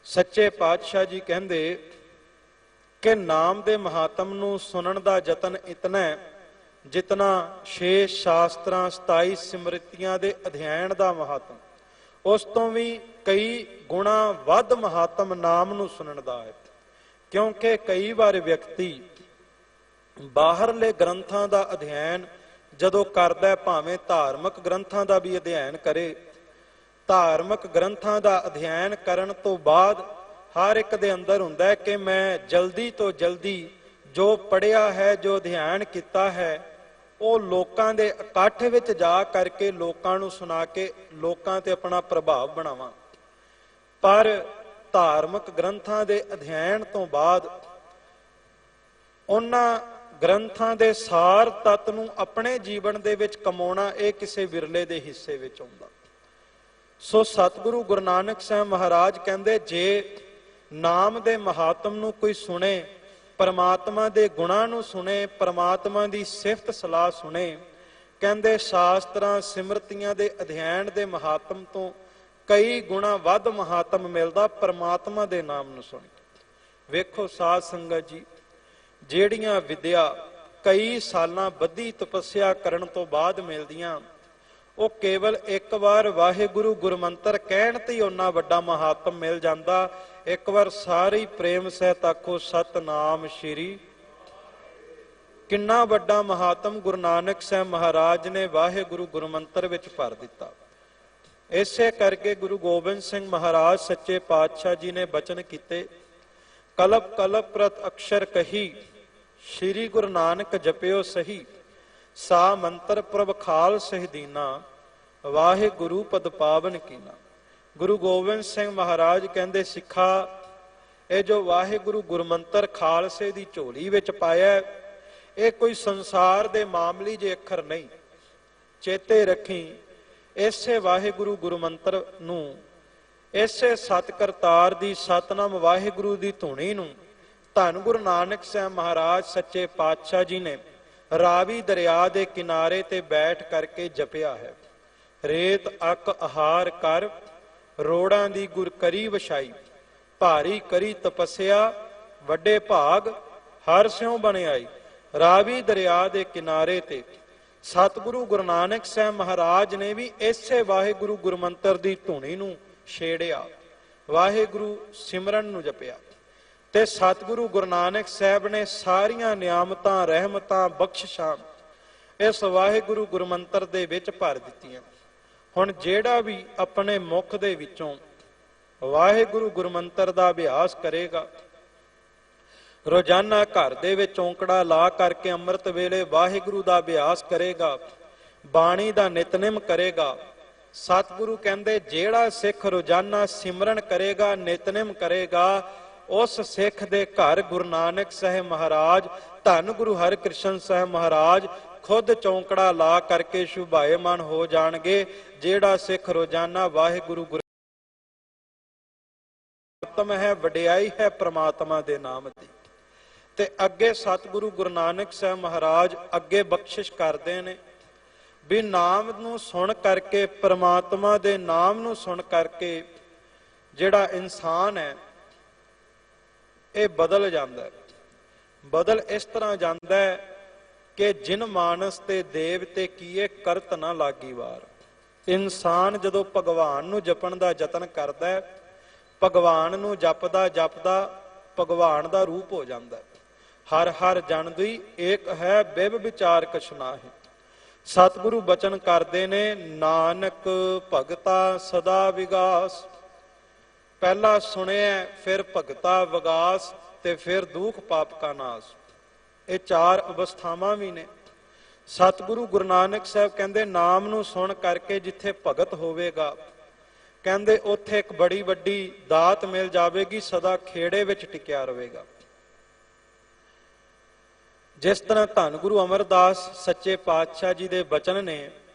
ਸੱਚੇ ਪਾਤਸ਼ਾਹ ਜੀ ਕਹਿੰਦੇ ਕਿ ਨਾਮ ਦੇ ਮਹਾਤਮ ਨੂੰ ਸੁਣਨ ਦਾ ਯਤਨ ਇਤਨਾ ਹੈ ਜਿਤਨਾ 6 ਸ਼ਾਸਤਰਾਂ 27 ਸਿਮਰਤੀਆਂ ਦੇ ਅਧਿਐਨ ਦਾ ਮਹਾਤਮ। ਉਸ ਤੋਂ ਵੀ ਕਈ ਗੁਣਾ ਵੱਧ ਮਹਾਤਮ ਨਾਮ ਨੂੰ ਸੁਣਨ ਦਾ ਹੈ। ਕਿਉਂਕਿ ਕਈ ਵਾਰ ਵਿਅਕਤੀ ਬਾਹਰਲੇ ਗ੍ਰੰਥਾਂ ਦਾ ਅਧਿਐਨ ਜਦੋਂ ਕਰਦਾ, ਭਾਵੇਂ ਧਾਰਮਿਕ ਗ੍ਰੰਥਾਂ ਦਾ ਵੀ ਅਧਿਐਨ ਕਰੇ, ਧਾਰਮਿਕ ਗ੍ਰੰਥਾਂ ਦਾ ਅਧਿਐਨ ਕਰਨ ਤੋਂ ਬਾਅਦ ਹਰ ਇੱਕ ਦੇ ਅੰਦਰ ਹੁੰਦਾ ਹੈ ਕਿ ਮੈਂ ਜਲਦੀ ਤੋਂ ਜਲਦੀ ਜੋ ਪੜ੍ਹਿਆ ਹੈ, ਜੋ ਅਧਿਐਨ ਕੀਤਾ ਹੈ, ਉਹ ਲੋਕਾਂ ਦੇ ਇਕੱਠ ਵਿੱਚ ਜਾ ਕਰਕੇ ਲੋਕਾਂ ਨੂੰ ਸੁਣਾ ਕੇ ਲੋਕਾਂ ਤੇ ਆਪਣਾ ਪ੍ਰਭਾਵ ਬਣਾਵਾਂ। ਪਰ ਧਾਰਮਿਕ ਗ੍ਰੰਥਾਂ ਦੇ ਅਧਿਐਨ ਤੋਂ ਬਾਅਦ ਉਹਨਾਂ ਗ੍ਰੰਥਾਂ ਦੇ ਸਾਰ ਤੱਤ ਨੂੰ ਆਪਣੇ ਜੀਵਨ ਦੇ ਵਿੱਚ ਕਮਾਉਣਾ, ਇਹ ਕਿਸੇ ਵਿਰਲੇ ਦੇ ਹਿੱਸੇ ਵਿੱਚ ਆਉਂਦਾ। ਸੋ ਸਤਿਗੁਰੂ ਗੁਰੂ ਨਾਨਕ ਸਾਹਿਬ ਮਹਾਰਾਜ ਕਹਿੰਦੇ, ਜੇ ਨਾਮ ਦੇ ਮਹਾਤਮ ਨੂੰ ਕੋਈ ਸੁਣੇ, ਪਰਮਾਤਮਾ ਦੇ ਗੁਣਾਂ ਨੂੰ ਸੁਣੇ, ਪਰਮਾਤਮਾ ਦੀ ਸਿਫਤ ਸਲਾਹ ਸੁਣੇ, ਕਹਿੰਦੇ ਸ਼ਾਸਤਰਾਂ ਸਿਮਰਤੀਆਂ ਦੇ ਅਧਿਐਨ ਦੇ ਮਹਾਤਮ ਤੋਂ ਕਈ ਗੁਣਾ ਵੱਧ ਮਹਾਤਮ ਮਿਲਦਾ ਪਰਮਾਤਮਾ ਦੇ ਨਾਮ ਨੂੰ ਸੁਣ ਕੇ। ਵੇਖੋ ਸਾਧ ਸੰਗਤ ਜੀ, ਜਿਹੜੀਆਂ ਵਿਦਿਆ ਕਈ ਸਾਲਾਂ ਬੱਧੀ ਤਪੱਸਿਆ ਕਰਨ ਤੋਂ ਬਾਅਦ ਮਿਲਦੀਆਂ, ਉਹ ਕੇਵਲ ਇੱਕ ਵਾਰ ਵਾਹਿਗੁਰੂ ਗੁਰਮੰਤਰ ਕਹਿਣ ਤੇ ਹੀ ਉਹਨਾਂ ਵੱਡਾ ਮਹਾਤਮ ਮਿਲ ਜਾਂਦਾ। ਇੱਕ ਵਾਰ ਸਾਰੀ ਪ੍ਰੇਮ ਸਹਿਤ ਆਖੋ ਸਤਨਾਮ ਸ਼੍ਰੀ। ਕਿੰਨਾ ਵੱਡਾ ਮਹਾਤਮ ਗੁਰੂ ਨਾਨਕ ਸਾਹਿਬ ਮਹਾਰਾਜ ਨੇ ਵਾਹਿਗੁਰੂ ਗੁਰਮੰਤਰ ਵਿੱਚ ਭਰ ਦਿੱਤਾ। ਇਸੇ ਕਰਕੇ ਗੁਰੂ ਗੋਬਿੰਦ ਸਿੰਘ ਮਹਾਰਾਜ ਸੱਚੇ ਪਾਤਸ਼ਾਹ ਜੀ ਨੇ ਬਚਨ ਕੀਤੇ, ਕਲਪ ਕਲਪ ਪ੍ਰਤ ਅਕਸ਼ਰ ਕਹੀ, ਸ਼੍ਰੀ ਗੁਰੂ ਨਾਨਕ ਜਪਿਓ ਸਹੀ, ਸਾ ਮੰਤਰ ਪ੍ਰਭ ਖਾਲ ਸਹਿਦੀਨਾ, ਵਾਹਿਗੁਰੂ ਪਦ ਪਾਵਨ ਕੀਨਾ। ਗੁਰੂ ਗੋਬਿੰਦ ਸਿੰਘ ਮਹਾਰਾਜ ਕਹਿੰਦੇ, ਸਿੱਖਾ, ਇਹ ਜੋ ਵਾਹਿਗੁਰੂ ਗੁਰਮੰਤਰ ਖਾਲਸੇ ਦੀ ਝੋਲੀ ਵਿੱਚ ਪਾਇਆ, ਇਹ ਕੋਈ ਸੰਸਾਰ ਦੇ ਮਾਮੂਲੀ ਜਿਹੇ ਅੱਖਰ ਨਹੀਂ। ਚੇਤੇ ਰੱਖੀ, ਇਸੇ ਵਾਹਿਗੁਰੂ ਗੁਰਮੰਤਰ ਨੂੰ, ਇਸੇ ਸਤ ਕਰਤਾਰ ਦੀ ਸਤਨਾਮ ਵਾਹਿਗੁਰੂ ਦੀ ਧੁਨੀ ਨੂੰ ਧੰਨ ਗੁਰੂ ਨਾਨਕ ਸਾਹਿਬ ਮਹਾਰਾਜ ਸੱਚੇ ਪਾਤਸ਼ਾਹ ਜੀ ਨੇ ਰਾਵੀ ਦਰਿਆ ਦੇ ਕਿਨਾਰੇ ਤੇ ਬੈਠ ਕਰਕੇ ਜਪਿਆ ਹੈ। ਰੇਤ ਅਕ ਆਹਾਰ ਕਰ, ਰੋੜਾਂ ਦੀ ਗੁਰ ਕਰੀ ਵਛਾਈ, ਭਾਰੀ ਕਰੀ ਤਪੱਸਿਆ, ਵੱਡੇ ਭਾਗ ਹਰ ਸਿਉ ਬਣਾਈ। ਰਾਵੀ ਦਰਿਆ ਦੇ ਕਿਨਾਰੇ ਤੇ ਸਤਿਗੁਰੂ ਗੁਰੂ ਨਾਨਕ ਸਾਹਿਬ ਮਹਾਰਾਜ ਨੇ ਵੀ ਇਸੇ ਵਾਹਿਗੁਰੂ ਗੁਰਮੰਤਰ ਦੀ ਧੁਨੀ ਨੂੰ ਛੇੜਿਆ, ਵਾਹਿਗੁਰੂ ਸਿਮਰਨ ਨੂੰ ਜਪਿਆ। ਤੇ ਸਤਿਗੁਰੂ ਗੁਰੂ ਨਾਨਕ ਸਾਹਿਬ ਨੇ ਸਾਰੀਆਂ ਨਿਆਮਤਾਂ, ਰਹਿਮਤਾਂ, ਬਖਸ਼ਿਸ਼ਾਂ ਇਸ ਵਾਹਿਗੁਰੂ ਗੁਰਮੰਤਰ ਦੇ ਵਿੱਚ ਭਰ ਦਿੱਤੀਆਂ। ਹੁਣ ਜਿਹੜਾ ਵੀ ਆਪਣੇ ਮੁਖ ਦੇ ਵਿੱਚੋਂ ਵਾਹਿਗੁਰੂ ਗੁਰਮੰਤਰ ਦਾ ਅਭਿਆਸ ਕਰੇਗਾ, ਰੋਜ਼ਾਨਾ ਘਰ ਦੇ ਵਿੱਚ ਔਂਕੜਾ ਲਾ ਕਰਕੇ ਅੰਮ੍ਰਿਤ ਵੇਲੇ ਵਾਹਿਗੁਰੂ ਦਾ ਅਭਿਆਸ ਕਰੇਗਾ, ਬਾਣੀ ਦਾ ਨਿਤਨੇਮ ਕਰੇਗਾ, ਸਤਿਗੁਰੂ ਕਹਿੰਦੇ ਜਿਹੜਾ ਸਿੱਖ ਰੋਜ਼ਾਨਾ ਸਿਮਰਨ ਕਰੇਗਾ, ਨਿਤਨੇਮ ਕਰੇਗਾ, ਉਸ ਸਿੱਖ ਦੇ ਘਰ ਗੁਰੂ ਨਾਨਕ ਸਾਹਿਬ ਮਹਾਰਾਜ, ਧੰਨ ਗੁਰੂ ਹਰਿਕ੍ਰਿਸ਼ਨ ਸਾਹਿਬ ਮਹਾਰਾਜ ਖੁਦ ਚੌਂਕੜਾ ਲਾ ਕਰਕੇ ਸ਼ੁਭਾਏਮਾਨ ਹੋ ਜਾਣਗੇ। ਜਿਹੜਾ ਸਿੱਖ ਰੋਜ਼ਾਨਾ ਵਾਹਿਗੁਰੂ ਹੈ, ਵਡਿਆਈ ਹੈ ਪ੍ਰਮਾਤਮਾ ਦੇ ਨਾਮ ਦੀ। ਤੇ ਅੱਗੇ ਸਤਿਗੁਰੂ ਗੁਰੂ ਨਾਨਕ ਸਾਹਿਬ ਮਹਾਰਾਜ ਅੱਗੇ ਬਖਸ਼ਿਸ਼ ਕਰਦੇ ਨੇ ਵੀ ਨਾਮ ਨੂੰ ਸੁਣ ਕਰਕੇ, ਪ੍ਰਮਾਤਮਾ ਦੇ ਨਾਮ ਨੂੰ ਸੁਣ ਕਰਕੇ ਜਿਹੜਾ ਇਨਸਾਨ ਹੈ ਇਹ ਬਦਲ ਜਾਂਦਾ ਹੈ। ਬਦਲ ਇਸ ਤਰ੍ਹਾਂ ਜਾਂਦਾ ਹੈ ਕਿ ਜਿਨ ਮਾਨਸ ਤੇ ਦੇਵ ਤੇ ਕੀਏ ਕਰਤ ਨਾ ਲਾਗੀ ਵਾਰ। ਇਨਸਾਨ ਜਦੋਂ ਭਗਵਾਨ ਨੂੰ ਜਪਣ ਦਾ ਯਤਨ ਕਰਦਾ ਹੈ, ਭਗਵਾਨ ਨੂੰ ਜਪਦਾ ਜਪਦਾ ਭਗਵਾਨ ਦਾ ਰੂਪ ਹੋ ਜਾਂਦਾ ਹੈ। ਹਰ ਹਰ ਜਨ ਦੁਈ ਏਕ ਹੈ, ਬਿਬ ਵਿਚਾਰ ਕਛੁ ਨਾਹਿ। ਸਤਿਗੁਰੂ ਬਚਨ ਕਰਦੇ ਨੇ, ਨਾਨਕ ਭਗਤਾ ਸਦਾ ਵਿਗਾਸ। ਪਹਿਲਾ ਸੁਣਿਆ, ਫਿਰ ਭਗਤਾ ਵਿਗਾਸ, ਤੇ ਫਿਰ ਦੁਖ ਪਾਪ ਕਾ ਨਾਸ। ਇਹ ਚਾਰ ਅਵਸਥਾਵਾਂ ਵੀ ਨੇ। ਸਤਿਗੁਰੂ ਗੁਰੂ ਨਾਨਕ ਸਾਹਿਬ ਕਹਿੰਦੇ ਨਾਮ ਨੂੰ ਸੁਣ ਕਰਕੇ ਜਿੱਥੇ ਭਗਤ ਹੋਵੇਗਾ, ਕਹਿੰਦੇ ਉੱਥੇ ਇੱਕ ਬੜੀ ਵੱਡੀ ਦਾਤ ਮਿਲ ਜਾਵੇਗੀ, ਸਦਾ ਖੇੜੇ ਵਿੱਚ ਟਿਕਿਆ ਰਹੇਗਾ। ਜਿਸ ਤਰ੍ਹਾਂ ਧੰਨ ਗੁਰੂ ਅਮਰਦਾਸ ਸੱਚੇ ਪਾਤਸ਼ਾਹ ਜੀ ਦੇ ਬਚਨ ਨੇ,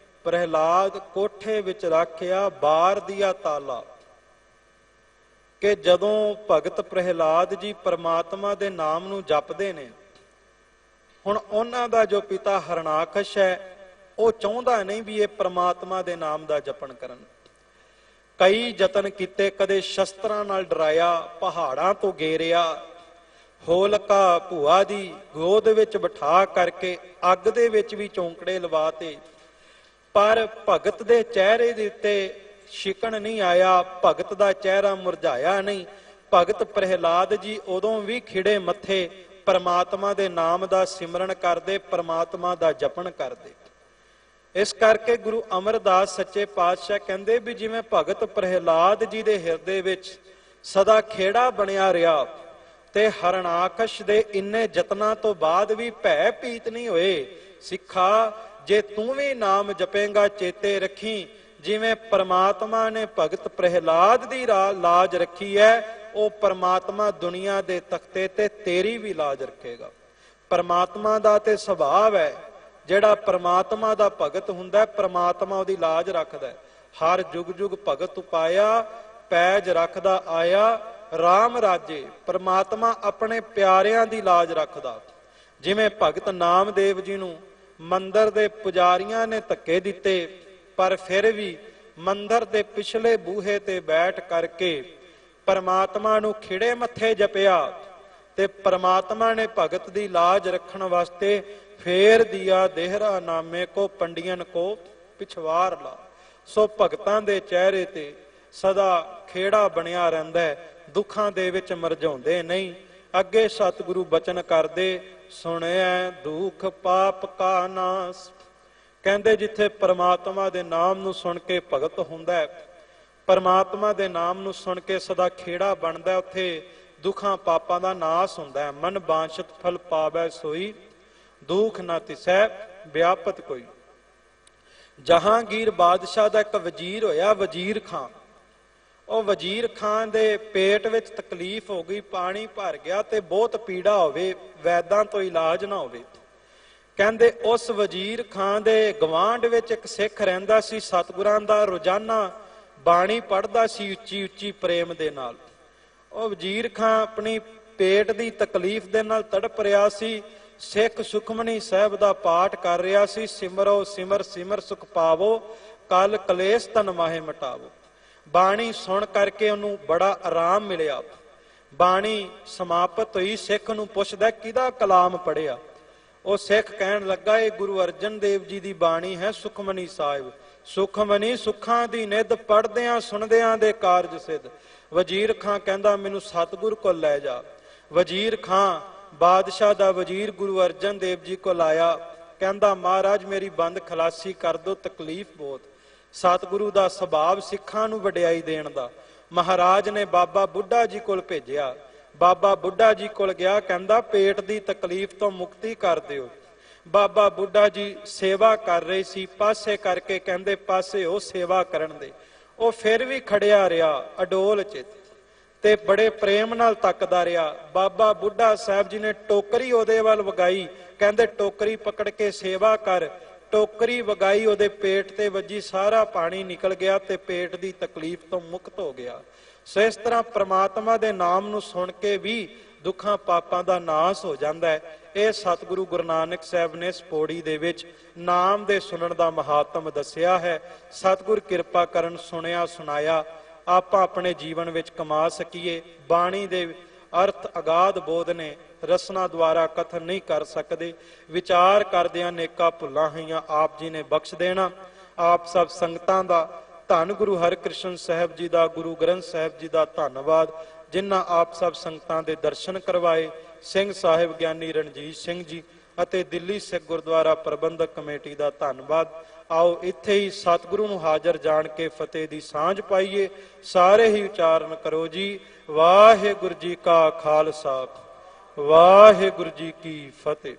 ਪ੍ਰਹਿਲਾਦ ਕੋਠੇ ਵਿੱਚ ਰੱਖਿਆ ਬਾਰ ਦੀਆ ਤਾਲਾ, ਕਿ ਜਦੋਂ ਭਗਤ ਪ੍ਰਹਿਲਾਦ ਜੀ ਪਰਮਾਤਮਾ ਦੇ ਨਾਮ ਨੂੰ ਜਪਦੇ ਨੇ, ਹੁਣ ਉਹਨਾਂ ਦਾ ਜੋ ਪਿਤਾ ਹਰਨਾਕਸ਼ ਹੈ ਉਹ ਚਾਹੁੰਦਾ ਨਹੀਂ ਵੀ ਇਹ ਪਰਮਾਤਮਾ ਦੇ ਨਾਮ ਦਾ ਜਪਣ ਕਰਨ। ਕਈ ਯਤਨ ਕੀਤੇ, ਕਦੇ ਸ਼ਸਤਰਾਂ ਨਾਲ ਡਰਾਇਆ, ਪਹਾੜਾਂ ਤੋਂ ਗੇਰਿਆ, ਹੋਲਕਾ ਭੂਆ ਦੀ ਗੋਦ ਵਿੱਚ ਬਿਠਾ ਕਰਕੇ ਅੱਗ ਦੇ ਵਿੱਚ ਵੀ ਚੌਂਕੜੇ ਲਵਾਤੇ, ਪਰ ਭਗਤ ਦੇ ਚਿਹਰੇ ਦੇ ਉੱਤੇ ਸ਼ਿਕਣ ਨਹੀਂ ਆਇਆ, ਭਗਤ ਦਾ ਚਿਹਰਾ ਮੁਰਝਾਇਆ ਨਹੀਂ। ਭਗਤ ਪ੍ਰਹਿਲਾਦ ਜੀ ਉਦੋਂ ਵੀ ਖਿੜੇ ਮੱਥੇ ਪਰਮਾਤਮਾ ਦੇ ਨਾਮ ਦਾ ਸਿਮਰਨ ਕਰਦੇ, ਪਰਮਾਤਮਾ ਦਾ ਜਪਣ ਕਰਦੇ। ਇਸ ਕਰਕੇ ਗੁਰੂ ਅਮਰਦਾਸ ਸੱਚੇ ਪਾਤਸ਼ਾਹ ਕਹਿੰਦੇ ਵੀ ਜਿਵੇਂ ਭਗਤ ਪ੍ਰਹਿਲਾਦ ਜੀ ਦੇ ਹਿਰਦੇ ਵਿੱਚ ਸਦਾ ਖੇੜਾ ਬਣਿਆ ਰਿਹਾ, ਤੇ ਹਰਨਾਕਸ਼ ਦੇ ਇੰਨੇ ਯਤਨਾਂ ਤੋਂ ਬਾਅਦ ਵੀ ਭੈ ਭੀਤ ਨਹੀਂ ਹੋਏ। ਸਿੱਖਾ, ਜੇ ਤੂੰ ਵੀ ਨਾਮ ਜਪੇਂਗਾ ਚੇਤੇ ਰੱਖੀ, ਜਿਵੇਂ ਪਰਮਾਤਮਾ ਨੇ ਭਗਤ ਪ੍ਰਹਿਲਾਦ ਦੀ ਲਾਜ ਰੱਖੀ ਹੈ, ਉਹ ਪਰਮਾਤਮਾ ਦੁਨੀਆ ਦੇ ਤਖਤੇ ਤੇ ਤੇਰੀ ਵੀ ਲਾਜ ਰੱਖੇਗਾ। ਪਰਮਾਤਮਾ ਦਾ ਤੇ ਸੁਭਾਵ ਹੈ, ਜਿਹੜਾ ਪਰਮਾਤਮਾ ਦਾ ਭਗਤ ਹੁੰਦਾ, ਪਰਮਾਤਮਾ ਉਹਦੀ ਲਾਜ ਰੱਖਦਾ। ਹਰ ਜੁਗ ਜੁਗ ਭਗਤ ਉਪਾਇਆ, ਪੈਜ ਰੱਖਦਾ ਆਇਆ ਰਾਮ ਰਾਜੇ। ਪਰਮਾਤਮਾ ਆਪਣੇ ਪਿਆਰਿਆਂ ਦੀ ਲਾਜ ਰੱਖਦਾ। ਜਿਵੇਂ ਭਗਤ ਨਾਮਦੇਵ ਜੀ ਨੂੰ ਮੰਦਰ ਦੇ ਪੁਜਾਰੀਆਂ ਨੇ ਧੱਕੇ ਦਿੱਤੇ, ਪਰ ਫਿਰ ਵੀ ਮੰਦਰ ਦੇ ਪਿਛਲੇ ਬੂਹੇ ਤੇ ਬੈਠ ਕਰਕੇ ਪਰਮਾਤਮਾ ਨੂੰ ਖਿੜੇ ਮੱਥੇ ਜਪਿਆ, ਤੇ ਪਰਮਾਤਮਾ ਨੇ ਭਗਤ ਦੀ ਲਾਜ ਰੱਖਣ ਵਾਸਤੇ ਫੇਰ ਦਿਆ ਦੇਹਰਾ ਨਾਮੇ ਕੋ ਪੰਡੀਅਨ ਕੋ ਪਿਛਵਾਰ ਲਾ। ਸੋ ਭਗਤਾਂ ਦੇ ਚਿਹਰੇ ਤੇ ਸਦਾ ਖੇੜਾ ਬਣਿਆ ਰਹਿੰਦਾ ਹੈ, ਦੁੱਖਾਂ ਦੇ ਵਿੱਚ ਮਰਝਾਉਂਦੇ ਨਹੀਂ। ਅੱਗੇ ਸਤਿਗੁਰੂ ਬਚਨ ਕਰਦੇ, ਸੁਣਿਆ ਦੁੱਖ ਪਾਪ ਕਾ ਨਾਸ। ਕਹਿੰਦੇ ਜਿੱਥੇ ਪਰਮਾਤਮਾ ਦੇ ਨਾਮ ਨੂੰ ਸੁਣ ਕੇ ਭਗਤ ਹੁੰਦਾ ਹੈ, ਪਰਮਾਤਮਾ ਦੇ ਨਾਮ ਨੂੰ ਸੁਣ ਕੇ ਸਦਾ ਖੇੜਾ ਬਣਦਾ, ਉੱਥੇ ਦੁੱਖਾਂ ਪਾਪਾਂ ਦਾ ਨਾਸ ਹੁੰਦਾ ਹੈ। ਮਨ ਬਾਂਛਤ ਫਲ ਪਾਵੈ ਸੋਈ, ਦੁੱਖ ਨਾ ਤਿਸੈ ਵਿਆਪਤ ਕੋਈ। ਜਹਾਂਗੀਰ ਬਾਦਸ਼ਾਹ ਦਾ ਇੱਕ ਵਜ਼ੀਰ ਹੋਇਆ, ਵਜ਼ੀਰ ਖਾਂ। ਉਹ ਵਜ਼ੀਰ ਖਾਂ ਦੇ ਪੇਟ ਵਿੱਚ ਤਕਲੀਫ ਹੋ ਗਈ, ਪਾਣੀ ਭਰ ਗਿਆ ਤੇ ਬਹੁਤ ਪੀੜਾ ਹੋਵੇ, ਵੈਦਾਂ ਤੋਂ ਇਲਾਜ ਨਾ ਹੋਵੇ। ਕਹਿੰਦੇ ਉਸ ਵਜ਼ੀਰ ਖਾਂ ਦੇ ਗਵਾਂਢ ਵਿੱਚ ਇੱਕ ਸਿੱਖ ਰਹਿੰਦਾ ਸੀ, ਸਤਿਗੁਰਾਂ ਦਾ ਰੋਜ਼ਾਨਾ ਬਾਣੀ ਪੜ੍ਹਦਾ ਸੀ ਉੱਚੀ ਉੱਚੀ ਪ੍ਰੇਮ ਦੇ ਨਾਲ। ਉਹ ਵਜ਼ੀਰ ਖਾਂ ਆਪਣੀ ਪੇਟ ਦੀ ਤਕਲੀਫ ਦੇ ਨਾਲ ਤੜਪ ਰਿਹਾ ਸੀ। ਸਿੱਖ ਸੁਖਮਨੀ ਸਾਹਿਬ ਦਾ ਪਾਠ ਕਰ ਰਿਹਾ ਸੀ, ਸਿਮਰੋ ਸਿਮਰ ਸਿਮਰ ਸੁਖ ਪਾਵੋ, ਕਲ ਕਲੇਸ਼ ਤਨ ਮਾਹੇ ਮਟਾਵੋ। ਬਾਣੀ ਸੁਣ ਕਰਕੇ ਉਹਨੂੰ ਬੜਾ ਆਰਾਮ ਮਿਲਿਆ। ਬਾਣੀ ਸਮਾਪਤ ਹੋਈ, ਸਿੱਖ ਨੂੰ ਪੁੱਛਦਾ ਕਿਹਦਾ ਕਲਾਮ ਪੜ੍ਹਿਆ। ਉਹ ਸਿੱਖ ਕਹਿਣ ਲੱਗਾ ਇਹ ਗੁਰੂ ਅਰਜਨ ਦੇਵ ਜੀ ਦੀ ਬਾਣੀ ਹੈ, ਸੁਖਮਨੀ ਸਾਹਿਬ। ਸੁਖਮਨੀ ਸੁੱਖਾਂ ਦੀ ਨਿੱਧ, ਪੜ੍ਹਦਿਆਂ ਸੁਣਦਿਆਂ ਦੇ ਕਾਰਜ ਸਿੱਧ। ਵਜ਼ੀਰ ਖਾਂ ਕਹਿੰਦਾ ਮੈਨੂੰ ਸਤਿਗੁਰ ਕੋਲ ਲੈ ਜਾ। ਵਜ਼ੀਰ ਖਾਂ ਬਾਦਸ਼ਾਹ ਦਾ ਵਜ਼ੀਰ ਗੁਰੂ ਅਰਜਨ ਦੇਵ ਜੀ ਕੋਲ ਆਇਆ, ਕਹਿੰਦਾ ਮਹਾਰਾਜ ਮੇਰੀ ਬੰਦ ਖਲਾਸੀ ਕਰ ਦਿਓ, ਤਕਲੀਫ ਬਹੁਤ। ਸਤਿਗੁਰੂ ਦਾ ਸੁਭਾਵ ਸਿੱਖਾਂ ਨੂੰ ਵਡਿਆਈ ਦੇਣ ਦਾ। ਮਹਾਰਾਜ ਨੇ ਬਾਬਾ ਬੁੱਢਾ ਜੀ ਕੋਲ ਭੇਜਿਆ। ਬਾਬਾ ਬੁੱਢਾ ਜੀ ਕੋਲ ਗਿਆ, ਕਹਿੰਦਾ ਪੇਟ ਦੀ ਤਕਲੀਫ ਤੋਂ ਮੁਕਤੀ ਕਰ ਦਿਓ। ਬਾਬਾ ਬੁੱਢਾ ਜੀ ਸੇਵਾ ਕਰ ਰਹੇ ਸੀ, ਪਾਸੇ ਕਰਕੇ ਕਹਿੰਦੇ ਪਾਸੇ ਉਹ ਸੇਵਾ ਕਰਨ ਦੇ। ਉਹ ਫਿਰ ਵੀ ਖੜਿਆ ਰਿਹਾ ਅਡੋਲ ਚਿੱਤ, ਤੇ ਬੜੇ ਪ੍ਰੇਮ ਨਾਲ ਤੱਕਦਾ ਰਿਹਾ। ਬਾਬਾ ਬੁੱਢਾ ਸਾਹਿਬ ਜੀ ਨੇ ਟੋਕਰੀ ਉਹਦੇ ਵੱਲ ਵਗਾਈ, ਕਹਿੰਦੇ ਟੋਕਰੀ ਪਕੜ ਕੇ ਸੇਵਾ ਕਰ। ਟੋਕਰੀ ਵਗਾਈ, ਉਹਦੇ ਪੇਟ ਤੇ ਵੱਜੀ, ਸਾਰਾ ਪਾਣੀ ਨਿਕਲ ਗਿਆ ਤੇ ਪੇਟ ਦੀ ਤਕਲੀਫ ਤੋਂ ਮੁਕਤ ਹੋ ਗਿਆ। ਸੋ ਇਸ ਤਰ੍ਹਾਂ ਪ੍ਰਮਾਤਮਾ ਦੇ ਨਾਮ ਨੂੰ ਸੁਣ ਕੇ ਵੀ ਦੁੱਖਾਂ ਪਾਪਾਂ ਦਾ ਨਾਸ ਹੋ ਜਾਂਦਾ ਹੈ। ਇਹ ਸਤਿਗੁਰੂ ਗੁਰੂ ਨਾਨਕ ਸਾਹਿਬ ਨੇ ਇਸ ਪੌੜੀ ਦੇ ਵਿੱਚ ਨਾਮ ਦੇ ਸੁਣਨ ਦਾ ਮਹਾਤਮ ਦੱਸਿਆ ਹੈ। ਸਤਿਗੁਰ ਕਿਰਪਾ ਕਰਨ, ਸੁਣਿਆ ਸੁਣਾਇਆ ਆਪਾਂ ਆਪਣੇ ਜੀਵਨ ਵਿੱਚ ਕਮਾ ਸਕੀਏ। ਬਾਣੀ ਦੇ ਅਰਥ ਅਗਾਧ ਬੋਧ ਨੇ, ਰਸਨਾ ਦੁਆਰਾ ਕਥਨ ਨਹੀਂ ਕਰ ਸਕਦੇ। ਵਿਚਾਰ ਕਰਦਿਆਂ ਨੇਕਾਂ ਭੁੱਲਾਂ ਹੋਈਆਂ ਆਪ ਜੀ ਨੇ ਬਖਸ਼ ਦੇਣਾ। ਆਪ ਸਭ ਸੰਗਤਾਂ ਦਾ ਧੰਨ ਗੁਰੂ ਹਰਿਕ੍ਰਿਸ਼ਨ ਸਾਹਿਬ ਜੀ ਦਾ, ਗੁਰੂ ਗ੍ਰੰਥ ਸਾਹਿਬ ਜੀ ਦਾ ਧੰਨਵਾਦ, ਜਿਨ੍ਹਾਂ ਆਪ ਸਭ ਸੰਗਤਾਂ ਦੇ ਦਰਸ਼ਨ ਕਰਵਾਏ। ਸਿੰਘ ਸਾਹਿਬ ਗਿਆਨੀ ਰਣਜੀਤ ਸਿੰਘ ਜੀ ਅਤੇ ਦਿੱਲੀ ਸਿੱਖ ਗੁਰਦੁਆਰਾ ਪ੍ਰਬੰਧਕ ਕਮੇਟੀ ਦਾ ਧੰਨਵਾਦ। ਆਓ ਇੱਥੇ ਹੀ ਸਤਿਗੁਰੂ ਨੂੰ ਹਾਜ਼ਰ ਜਾਣ ਕੇ ਫਤਿਹ ਦੀ ਸਾਂਝ ਪਾਈਏ। ਸਾਰੇ ਹੀ ਉਚਾਰਨ ਕਰੋ ਜੀ, ਵਾਹਿਗੁਰੂ ਜੀ ਕਾ ਖਾਲਸਾ, ਵਾਹਿਗੁਰੂ ਜੀ ਕੀ ਫਤਿਹ।